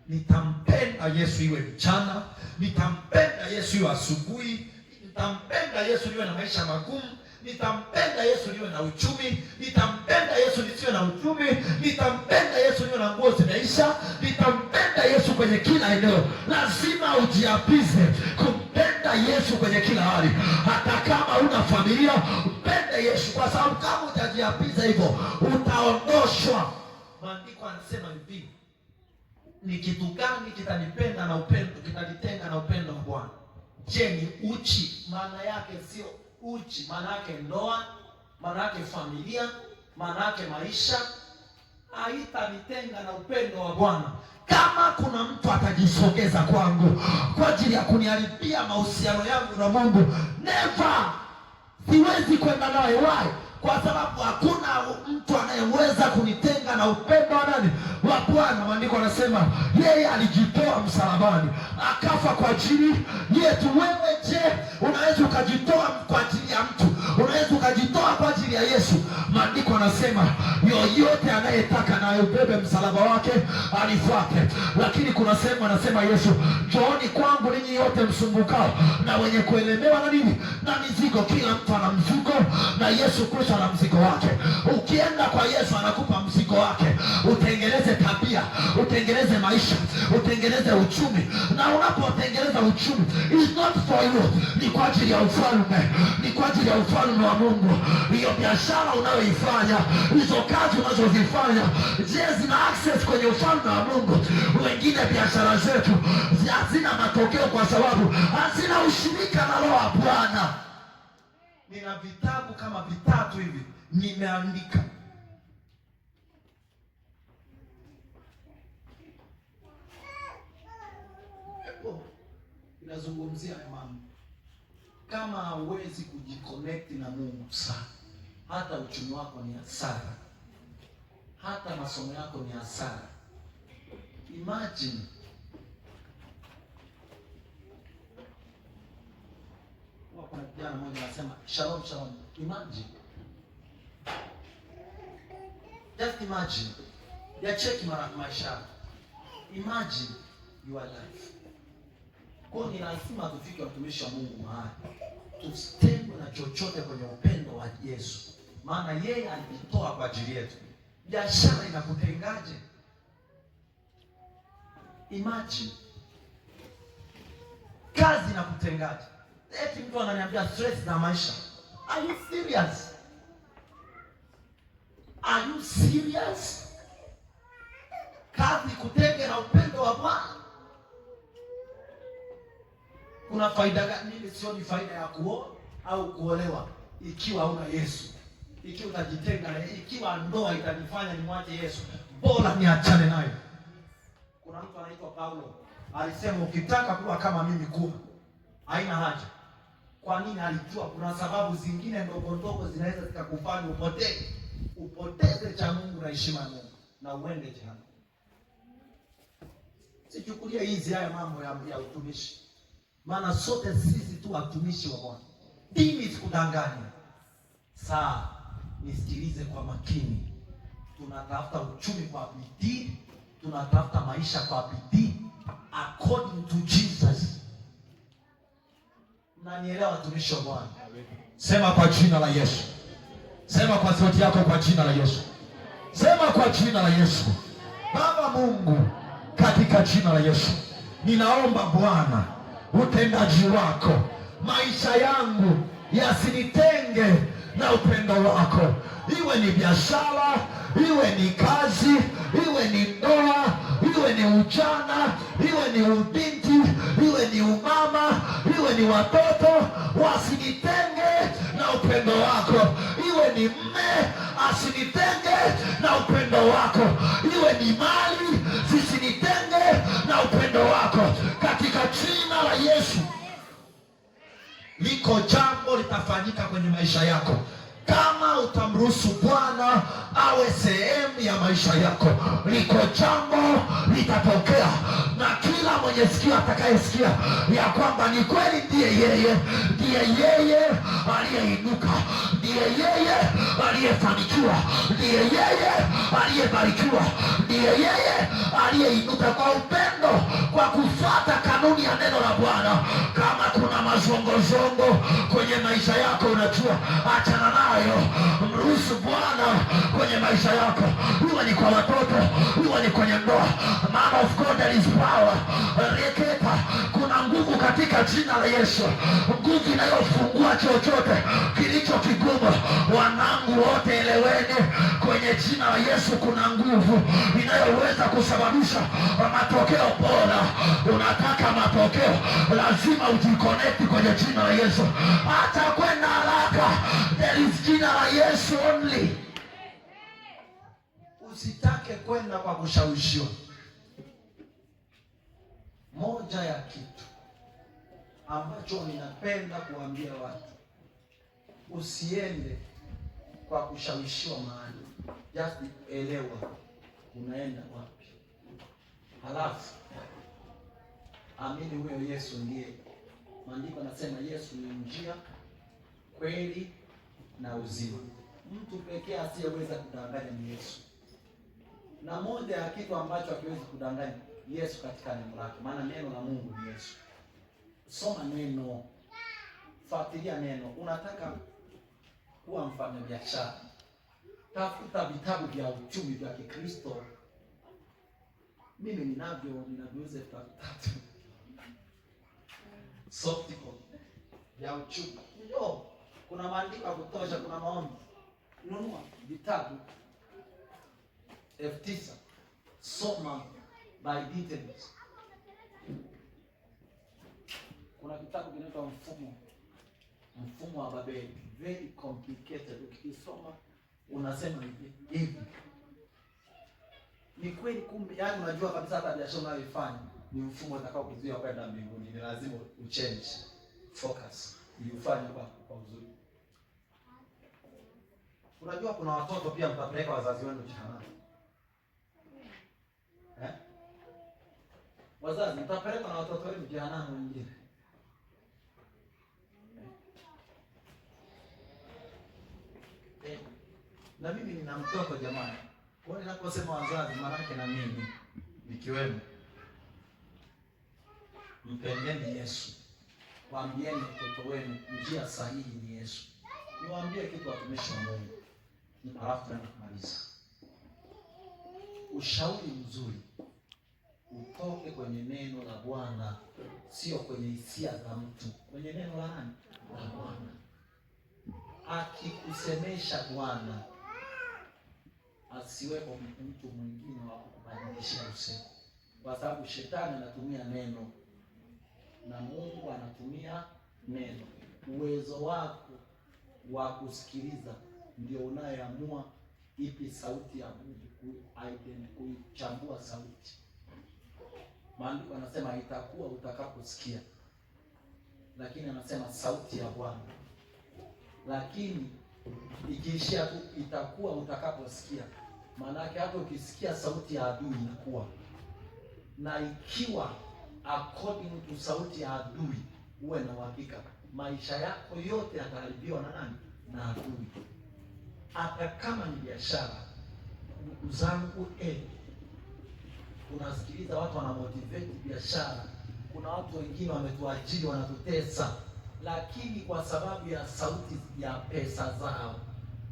Nitampenda Yesu iwe mchana, nitampenda Yesu iwe asubuhi, nitampenda Yesu niwe na maisha magumu, nitampenda Yesu niwe na uchumi, nitampenda Yesu nisiwe na uchumi, nitampenda Yesu niwe na nguo zimeisha, nitampenda Yesu kwenye kila eneo. Lazima ujiapize kumpenda Yesu kwenye kila hali. Hata kama una familia, mpende Yesu, kwa sababu kama utajiapiza hivyo utaondoshwa. Maandiko yanasema hivi, ni kitu gani kitanipenda na upendo, kitanitenga na upendo wa Bwana? Je, ni uchi? Maana yake sio uchi, maana yake ndoa, maana yake familia, maana yake maisha. Haitanitenga na upendo wa Bwana. Kama kuna mtu atajisogeza kwangu kwa ajili ya kuniharibia mahusiano yangu na Mungu, never, siwezi kwenda naye. Why? Kwa sababu hakuna mtu anayeweza kunitenga na upendo wa nani? Wa Bwana. Maandiko yanasema yeye alijitoa msalabani, akafa kwa ajili yetu. Wewe je, unaweza ukajitoa kwa ajili ya mtu? Unaweza ukajitoa kwa ajili ya Yesu? Maandiko yanasema yoyote anayetaka na ubebe msalaba wake anifuate. Lakini kuna sehemu anasema Yesu, njooni kwangu ninyi yote msumbukao na wenye kuelemewa na nini? Na mizigo. Kila mtu ana mzigo na Yesu Kristo ana mzigo wake. Ukienda kwa Yesu anakupa mzigo wake. Utengeneze tabia, utengeneze maisha, utengeneze uchumi. Na unapotengeneza uchumi, it's not for you, ni kwa ajili ya ufalme, ni kwa ajili ya ufalme wa Mungu. Hiyo biashara unayoifanya, hizo kazi unazozifanya, je, zina access kwenye ufalme wa Mungu? Wengine biashara zetu hazina matokeo kwa sababu hazina ushirika na Roho wa Bwana. Nina vitabu kama 3 hivi nimeandika. Inazungumzia mambo. Kama hauwezi kujiconnect na Mungu sana, hata uchumi wako ni hasara, hata masomo yako ni hasara. Imagine kuna kijana mmoja anasema shalom. Imagine, just imagine, ya cheki maisha. Imagine your life. Kwa ni lazima tufike watumishi wa Mungu mahali tusitengwe na chochote kwenye upendo wa Yesu, maana yeye alijitoa kwa ajili yetu. Biashara inakutengaje? Imagine, kazi inakutengaje? Eti mtu ananiambia stress na maisha. Are you serious? Are you serious? Kazi kutenge na upendo wa Bwana. Kuna faida gani? Mimi sioni faida ya kuoa au kuolewa ikiwa huna Yesu. Ikiwa utajitenga na yeye, ikiwa ndoa itanifanya nimwache Yesu, bora niachane naye. Kuna mtu anaitwa Paulo, alisema ukitaka kuwa kama mimi kuwa, haina haja. Kwa nini? Alijua kuna sababu zingine ndogo zinaweza zikakufanya upoteze cha Mungu na heshima ya Mungu na uende jehanamu. Sichukulia hizi haya mambo ya utumishi, maana sote sisi tu watumishi wa Bwana. Dini sikudanganya. Saa nisikilize kwa makini. Tunatafuta uchumi kwa bidii, tunatafuta maisha kwa bidii according to Jesus. Mnanielewa watumishi wa Bwana? Sema kwa jina la Yesu. Sema kwa sauti yako, kwa jina la Yesu. Sema kwa jina la Yesu. Baba Mungu, katika jina la Yesu, ninaomba Bwana utendaji wako, maisha yangu yasinitenge na upendo wako. Iwe ni biashara, iwe ni kazi, iwe ni ndoa, iwe ni ujana, iwe ni ubinti, iwe ni umama, iwe ni watoto, wasinitenge na upendo wako. Iwe ni mme, asinitenge na upendo wako. Iwe ni mali, zisinitenge na upendo wako, katika jina la Yesu. Liko jambo litafanyika kwenye maisha yako kama utamruhusu Bwana awe sehemu ya maisha yako. Liko jambo litatokea, na kila mwenye sikio atakayesikia ya kwamba ni kweli ndiye yeye aliyeinuka, ndiye yeye aliyefanikiwa, ndiye yeye aliyebarikiwa, ndiye yeye aliyeinuka kwa upendo, kwa kufuata kanuni ya neno la Bwana. Kama kuna mazongozongo kwenye maisha yako, unajua, achana nayo. Mruhusu Bwana kwenye maisha yako, iwe ni kwa watoto, iwe ni kwenye ndoa. Man of God, there is power. Reketa, kuna nguvu katika jina la Yesu, nguvu inayofungua chochote kilicho kigumu. Wanangu wote eleweni, kwenye jina la Yesu kuna nguvu inayoweza kusababisha matokeo bora. Unataka matokeo, lazima ujiconnect kwenye jina la Yesu. Hata kwenda haraka, there is jina la Yesu only. Usitake kwenda kwa kushawishiwa. Moja ya kitu ambacho ninapenda kuambia watu, usiende kwa kushawishiwa mahali. Just elewa unaenda wapi, halafu amini huyo Yesu ndiye. Maandiko yanasema Yesu ni njia, kweli na uzima. Mtu pekee asiyeweza kudanganya ni Yesu. Na moja ya kitu ambacho hakiwezi kudanganya Yesu katika neno lake, maana neno la Mungu ni Yesu. Soma neno, fuatilia neno. Unataka kuwa mfanyabiashara, tafuta vitabu vya uchumi vya Kikristo. Mimi ninavyoweza 3 soft copy ya uchumi. Ndio, kuna maandiko ya kutosha, kuna maombi. Nunua vitabu 9,000, soma by details. Kuna kitabu kinaitwa mfumo wa Babeli, very complicated. Ukisoma unasema hivi, ni kweli? Kumbe yani unajua kabisa hata biashara unayoifanya ni mfumo utakao kuzuia kwenda mbinguni. Ni lazima uchange focus ili ufanye kwa uzuri. Unajua kuna watoto pia mtapeleka wazazi wenu jehanamu. Wazazi mtapeleka na watoto wenu jehanamu wengine. Na mimi nina mtoto jamani. Kwa ninaposema wazazi, maana yake na mimi nikiwemo. Mpendeni Yesu. Waambieni watoto wenu njia sahihi ni Yesu. Niwaambie kitu watumishi wa Mungu, halafu tunamaliza. Ushauri mzuri utoke kwenye neno la Bwana, sio kwenye hisia za mtu. Kwenye neno la nani? La Bwana. Akikusemesha Bwana, asiwepo mtu mwingine wa kukubadilishia usemi, kwa sababu shetani anatumia neno na Mungu anatumia neno. Uwezo wako wa kusikiliza ndio unayeamua ipi sauti ya Mungu, kuichambua sauti. Maandiko anasema itakuwa utakaposikia, lakini anasema sauti ya Bwana. Lakini ikiishia tu itakuwa utakaposikia, maana yake hata ukisikia sauti ya adui inakuwa. Na ikiwa according to sauti ya adui, uwe na uhakika maisha yako yote yataharibiwa na nani? Na adui. Hata kama ni biashara, ndugu zangu, unasikiliza watu wana motivate biashara. Kuna watu wengine wametuajiri, wanatutesa, lakini kwa sababu ya sauti ya pesa zao,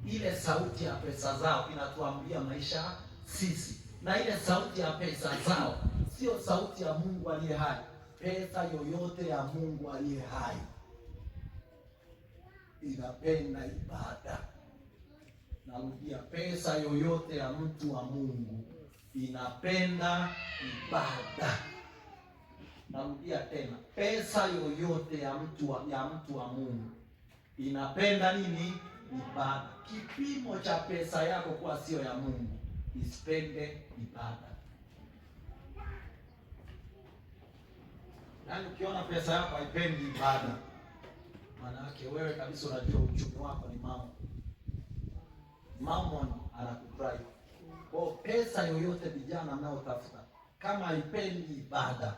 ile sauti ya pesa zao inatuambia maisha sisi, na ile sauti ya pesa zao sio sauti ya Mungu aliye hai. Pesa yoyote ya Mungu aliye hai inapenda ibada. Narudia, pesa yoyote ya mtu wa Mungu inapenda ibada. Narudia tena, pesa yoyote ya mtu wa Mungu inapenda nini? Ibada. Kipimo cha pesa yako kuwa sio ya Mungu, isipende ibada. Yaani ukiona pesa yako haipendi ibada, maana yake wewe kabisa unajua uchumi wako ni Mammon anakudrive. Kwa pesa yoyote vijana mnaotafuta kama haipendi ibada,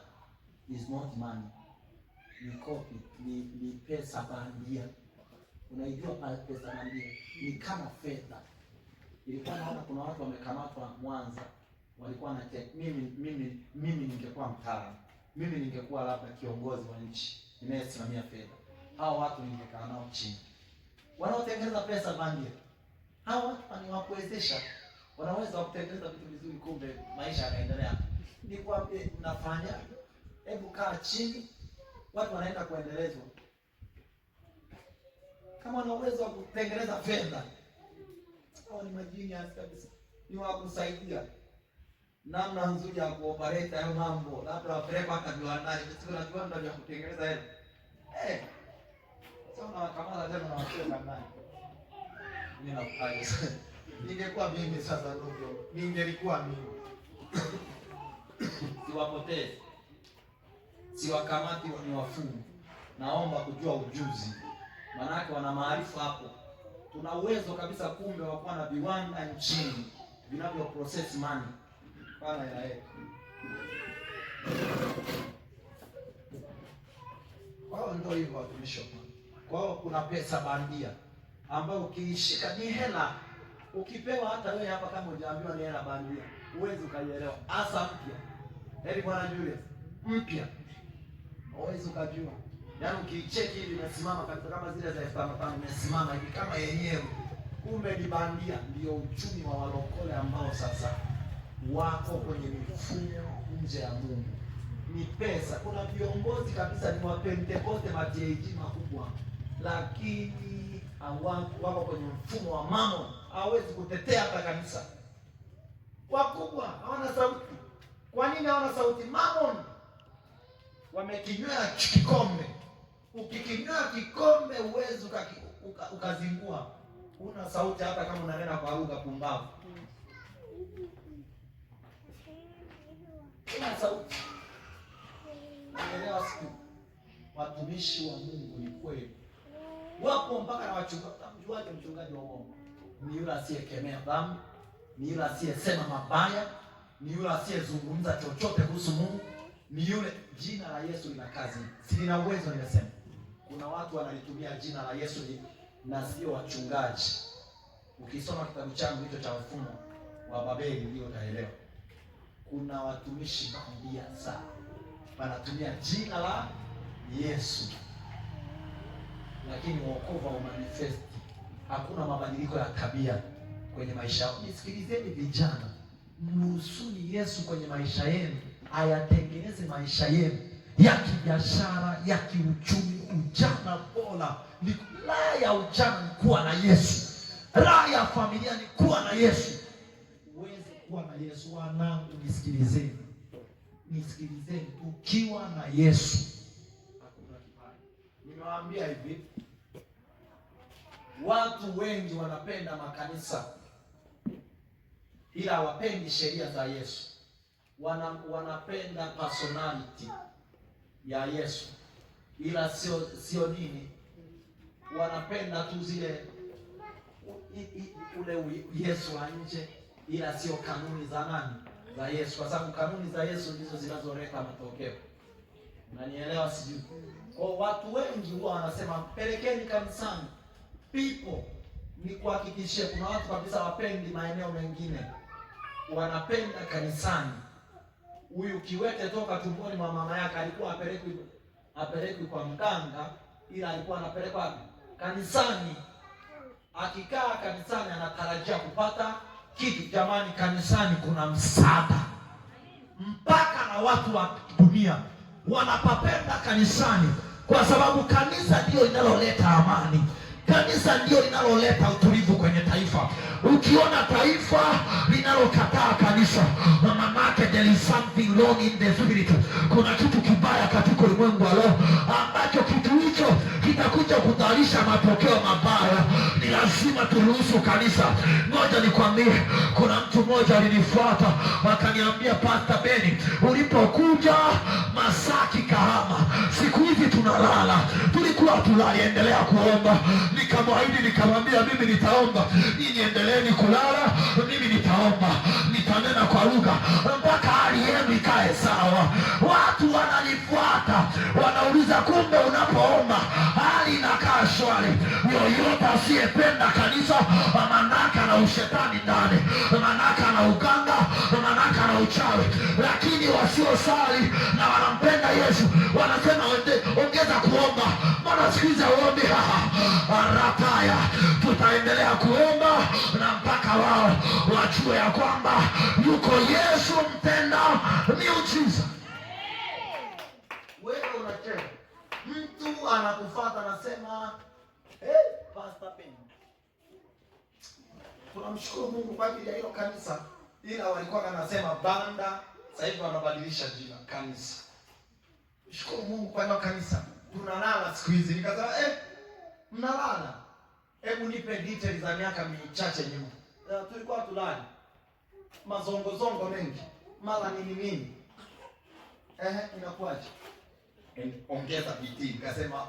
is not money. Ni copy, ni pesa bandia. Unaijua pesa bandia ni kama fedha. Ilikuwa naona kuna watu wamekamatwa Mwanza, walikuwa na mimi ningekuwa mtaalamu, mimi ningekuwa labda kiongozi wa nchi ninayesimamia fedha, hao watu ningekaa nao chini. Wanaotengeneza pesa bandia, hao watu ni wakuwezesha, wanaweza kutengeneza vitu vizuri, kumbe maisha yanaendelea. Ni kwa mnafanya, hebu kaa chini, watu wanaenda kuendelezwa. Kama wana uwezo wa kutengeneza fedha, hao ni majinias kabisa, ni wa kusaidia namna nzuri ya kuoperate hayo mambo, labda wapeleke hata viwandani, sio na viwanda vya kutengeneza hela. Sasa unawakamata tena na wacheza ndani. Mimi nakupanga sana. Ningekuwa mimi sasa ndio, ningelikuwa mimi. Siwapotee. Siwakamati ni wafumu. Naomba kujua ujuzi. Maana wana maarifa hapo. Tuna uwezo kabisa kumbe wa kuwa na viwanda nchini vinavyo process money. Bana ya yeye. Kwa ndio hivyo watumishi. Kwa kuna pesa bandia ambayo ukiishika ni hela. Ukipewa hata wewe hapa kama hujaambiwa ni hela bandia, huwezi ukaielewa. Asa mpya. Heri Bwana Julius. Mpya. Huwezi ukajua. Yaani ukicheki hivi inasimama kabisa kama zile za 5,000 imesimama hivi kama yenyewe. Kumbe ni bandia. Ndio uchumi wa walokole ambao sasa wako kwenye mifumo nje ya Mungu. Ni pesa. Kuna viongozi kabisa ni wa Pentecoste matieji makubwa, lakini wako kwenye mfumo wa Mammon. Hawezi kutetea hata kanisa. Wakubwa hawana sauti. Kwa nini hawana sauti? Mammon wamekinywea kikombe. Ukikinywea kikombe uwezo ukazingua. Una sauti hata kama unanena kwa lugha pumbavu. Una sauti. Naelewa siku. Watumishi wa Mungu ni kweli. Wapo mpaka na wachungaji. Mjuaje mchungaji wa uongo? Ni yule asiyekemea dhambi, ni yule asiyesema mabaya, ni yule asiyezungumza chochote kuhusu Mungu, ni yule jina la Yesu lina kazi. Si lina uwezo nimesema. Kuna watu wanalitumia jina la Yesu na sio wachungaji. Ukisoma kitabu changu hicho cha mfumo wa Babeli ndio utaelewa. Kuna watumishi bandia sana wanatumia jina la Yesu, lakini wokovu wa manifest. Hakuna mabadiliko ya tabia kwenye maisha yao. Nisikilizeni vijana, mruhusuni Yesu kwenye maisha yenu, ayatengeneze maisha yenu ya kibiashara, ya kiuchumi. Ujana bora ni raha ya ujana ni kuwa na Yesu. Raha ya familia ni kuwa na Yesu. Uweze kuwa na Yesu. Wanangu nisikilizeni. Nisikilizeni, ukiwa na Yesu hakuna kibaya. Nimewaambia hivi, watu wengi wanapenda makanisa ila hawapendi sheria za Yesu. Wanapenda personality ya Yesu ila sio nini, wanapenda tu zile ule Yesu wa nje ila sio kanuni za nani, za Yesu, kwa sababu kanuni za Yesu ndizo zinazoleta matokeo. Unanielewa sijui? Kwa watu wengi huwa wanasema pelekeni kanisani. People, ni kuhakikishie kuna watu kabisa wapendi maeneo mengine, wanapenda kanisani. Huyu kiwete toka tumboni mwa mama yake alikuwa apelekwi kwa mganga, ila alikuwa anapelekwa kanisani. Akikaa kanisani anatarajia kupata kitu. Jamani, kanisani kuna msaada. Mpaka na watu wa dunia wanapapenda kanisani kwa sababu kanisa ndio linaloleta amani. Kanisa ndio linaloleta utulivu kwenye taifa. Ukiona taifa linalokataa kanisa, mamake there is something wrong in the spirit. Kuna kitu kibaya katika ulimwengu wa roho, ambacho kitu hicho kitakuja kudharisha matokeo mabaya. Ni lazima turuhusu kanisa. Ngoja nikwambie, kuna mtu mmoja alinifuata akaniambia, Pastor Beni, ulipokuja Masaki Kahama, siku hizi tunalala. Tulikuwa tulali, endelea kuomba. Nikamwahidi, nikamwambia mimi nitaomba, ninyi endeleeni kulala, mimi nitaomba, nitanena kwa lugha mpaka hali yenu ikae sawa. Watu wananifuata, wanauliza, kumbe unapoomba hali inakaa shwari. Yoyote asiyependa kanisa, manaka na ushetani ndani, manaka na uganga, manaka na uchawi. Lakini wasiosali na wanampenda Yesu wanasema, ongeza kuomba. Mbona siku hizi uombi? Rataya, tutaendelea kuomba na mpaka wao wajue ya kwamba yuko Yesu mtenda miujiza. Wewe unacheka, mtu anakufuata anasema, Pastor Ben, tunamshukuru Mungu kwa ajili ya hilo kanisa, ila walikuwa wanasema banda, sasa hivi wanabadilisha jina kanisa. Shukuru Mungu kwa hilo kanisa, tunalala siku hizi. Nikasema mnalala? Hebu nipe details za miaka michache nyuma. Tulikuwa tulali mazongozongo mengi, mara nini. Inakuaje? Ongeza bidii. Nikasema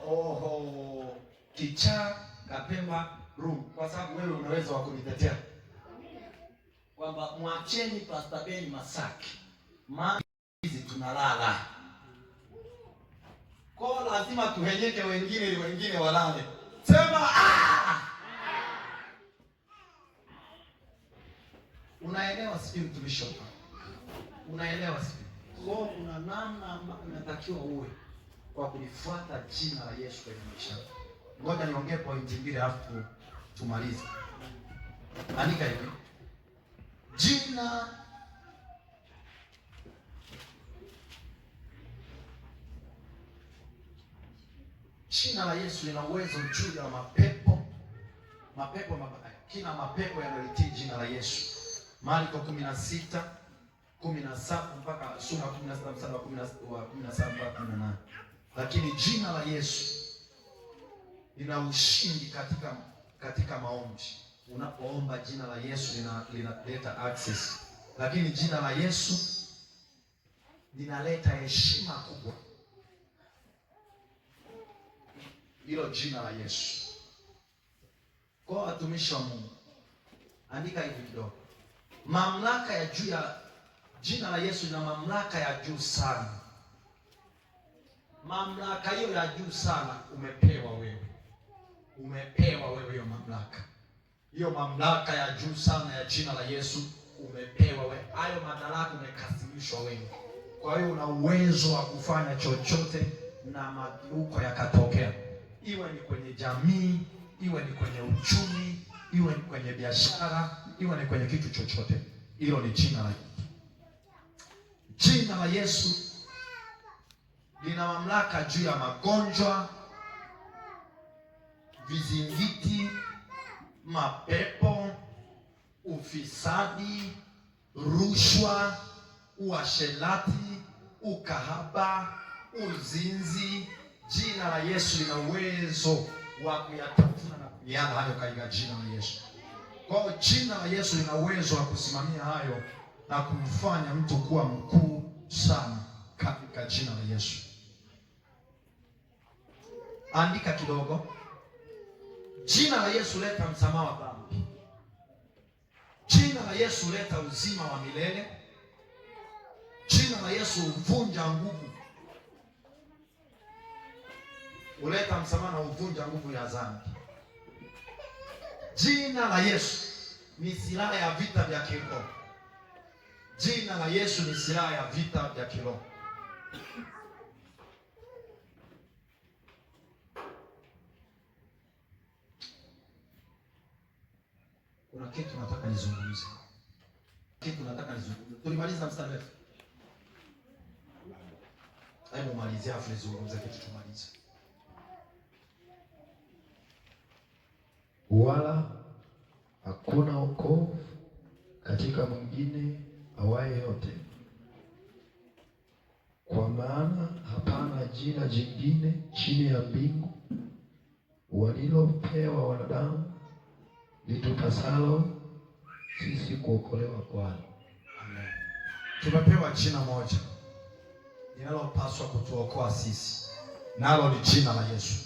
kichaa kapewa room, kwa sababu wewe unaweza wa kunitetea kwamba mwacheni Pastor Ben Masaki, maana hizi tunalala. Kwa lazima tuhenyeke wengine ili wengine walale. Sema unaelewa sisi mtumishi hapa? Unaelewa sisi? Kwa kuna namna unatakiwa uwe kwa kulifuata jina la Yesu kwenye maisha. Ngoja niongee pointi mbili alafu tumalize. Andika hivi. Jina la Yesu lina uwezo juu ya mapepo mabaya. Kila mapepo yanalitii jina la Yesu. Marko 16:17 mpaka sura 16 mstari wa 17 mpaka 18. Lakini jina la Yesu lina ushindi katika maombi. Unapoomba jina la Yesu linaleta access. Lakini jina la Yesu linaleta heshima kubwa. Hilo jina la Yesu. Kwa watumishi wa Mungu, andika hivi kidogo. Mamlaka ya juu ya jina la Yesu lina mamlaka ya juu sana. Mamlaka hiyo ya juu sana umepewa wewe. Umepewa wewe hiyo mamlaka. Hiyo mamlaka ya juu sana ya jina la Yesu umepewa wewe. Hayo madaraka umekasimishwa wewe. Kwa hiyo una uwezo wa kufanya chochote na mageuko yakatokea. Iwe ni kwenye jamii, iwe ni kwenye uchumi, iwe ni kwenye biashara, iwe ni kwenye kitu chochote. Hilo ni jina la Yesu. Jina la Yesu lina mamlaka juu ya magonjwa, vizingiti, mapepo, ufisadi, rushwa, uasherati, ukahaba, uzinzi. Jina la Yesu lina uwezo wa kuyatafuna na kuiana hayo katika jina la Yesu. Kwa hiyo jina la Yesu lina uwezo wa kusimamia hayo na kumfanya mtu kuwa mkuu sana katika jina la Yesu. Andika kidogo. Jina la Yesu leta msamaha wa dhambi. Jina la Yesu leta uzima wa milele. Jina la Yesu huvunja nguvu. Uleta msamaha na huvunja nguvu ya dhambi. Jina la Yesu ni silaha ya vita vya kiroho. Jina la Yesu ni silaha ya vita vya kiroho. Kuna kitu nataka nizungumze. Tulimaliza mstari wetu. Hebu malizia afu nizungumze kitu tumalize. wala hakuna wokovu katika mwingine awaye yote, kwa maana hapana jina jingine chini ya mbingu walilopewa wanadamu litupasalo sisi kuokolewa kwalo. Amen. Tumepewa jina moja linalopaswa kutuokoa sisi, nalo ni jina la Yesu.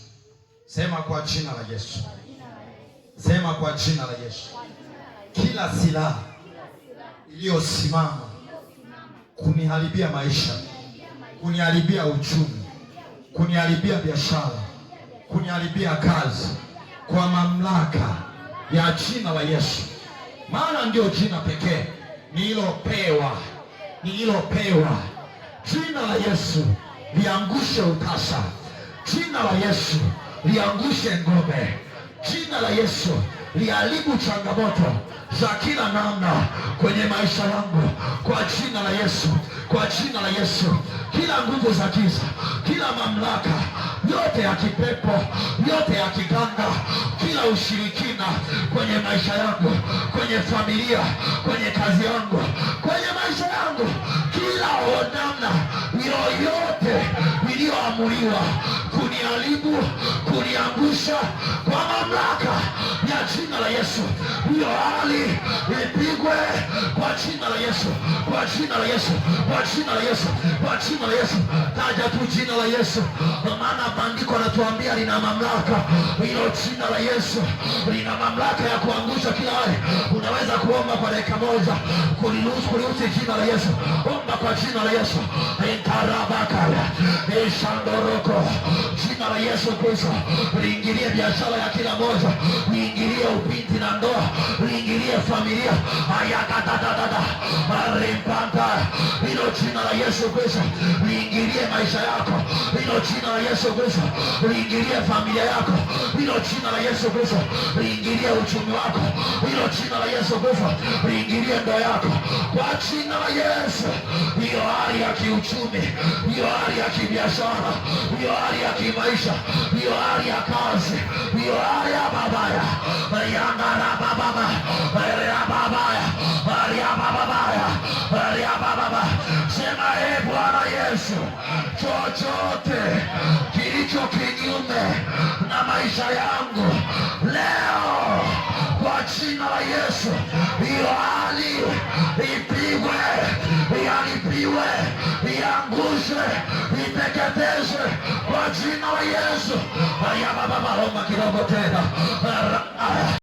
Sema kwa jina la Yesu. Sema kwa jina la Yesu. Kila silaha iliyosimama kuniharibia maisha, kuniharibia uchumi, kuniharibia biashara, kuniharibia kazi, kwa mamlaka ya jina la Yesu, maana ndio jina pekee nililopewa. Jina la Yesu liangushe utasa. Jina la Yesu liangushe ngome. Jina la Yesu liharibu changamoto za kila namna kwenye maisha yangu, kwa jina la Yesu, kwa jina la Yesu. Kila nguvu za giza, kila mamlaka yote ya kipepo, yote ya kiganga, kila ushirikina kwenye maisha yangu, kwenye familia, kwenye kazi yangu, kwenye maisha yangu, kila namna yoyote iliyoamuriwa kuniharibu, kuniangusha, kwa mamlaka ya jina la Yesu, hiyo hali ipigwe kwa jina la Yesu, kwa jina la Yesu, kwa jina la Yesu, kwa jina la Yesu. Taja tu jina la Yesu, maana maandiko yanatuambia lina mamlaka. Hilo jina la Yesu lina mamlaka ya kuangusha kila hali. Unaweza kuomba kwa dakika moja kuliruhusu jina la Yesu. Omba kwa jina la Yesu. Entarabakala eshandoroko. Jina la Yesu Kristo liingilie biashara ya kila moja, liingilie ubinti na ndoa, liingilie familia. Ayakatadada arimpanta. Hilo jina la Yesu Kristo liingilie maisha yako. Hilo jina la Yesu Kristo liingilie familia yako. Hilo jina la Yesu Kristo liingilie uchumi wako. Hilo jina la Yesu Kristo liingilie ndoa yako. Kwa jina la Yesu, hiyo hali ya kiuchumi, hiyo hali ya kibiashara, hiyo hali ya kimaisha, hiyo hali ya kazi, hiyo hali ya babaya, yangara bababa, ya babaya, ya babaya, ya bababa. Sema Bwana Yesu, chochote kilicho kinyume na maisha yangu leo, kwa jina la Yesu, hiyo hali ipigwe, iharibiwe, iangushwe, iteketezwe kwa jina la Yesu. Ya baba, Roma kidogo tena.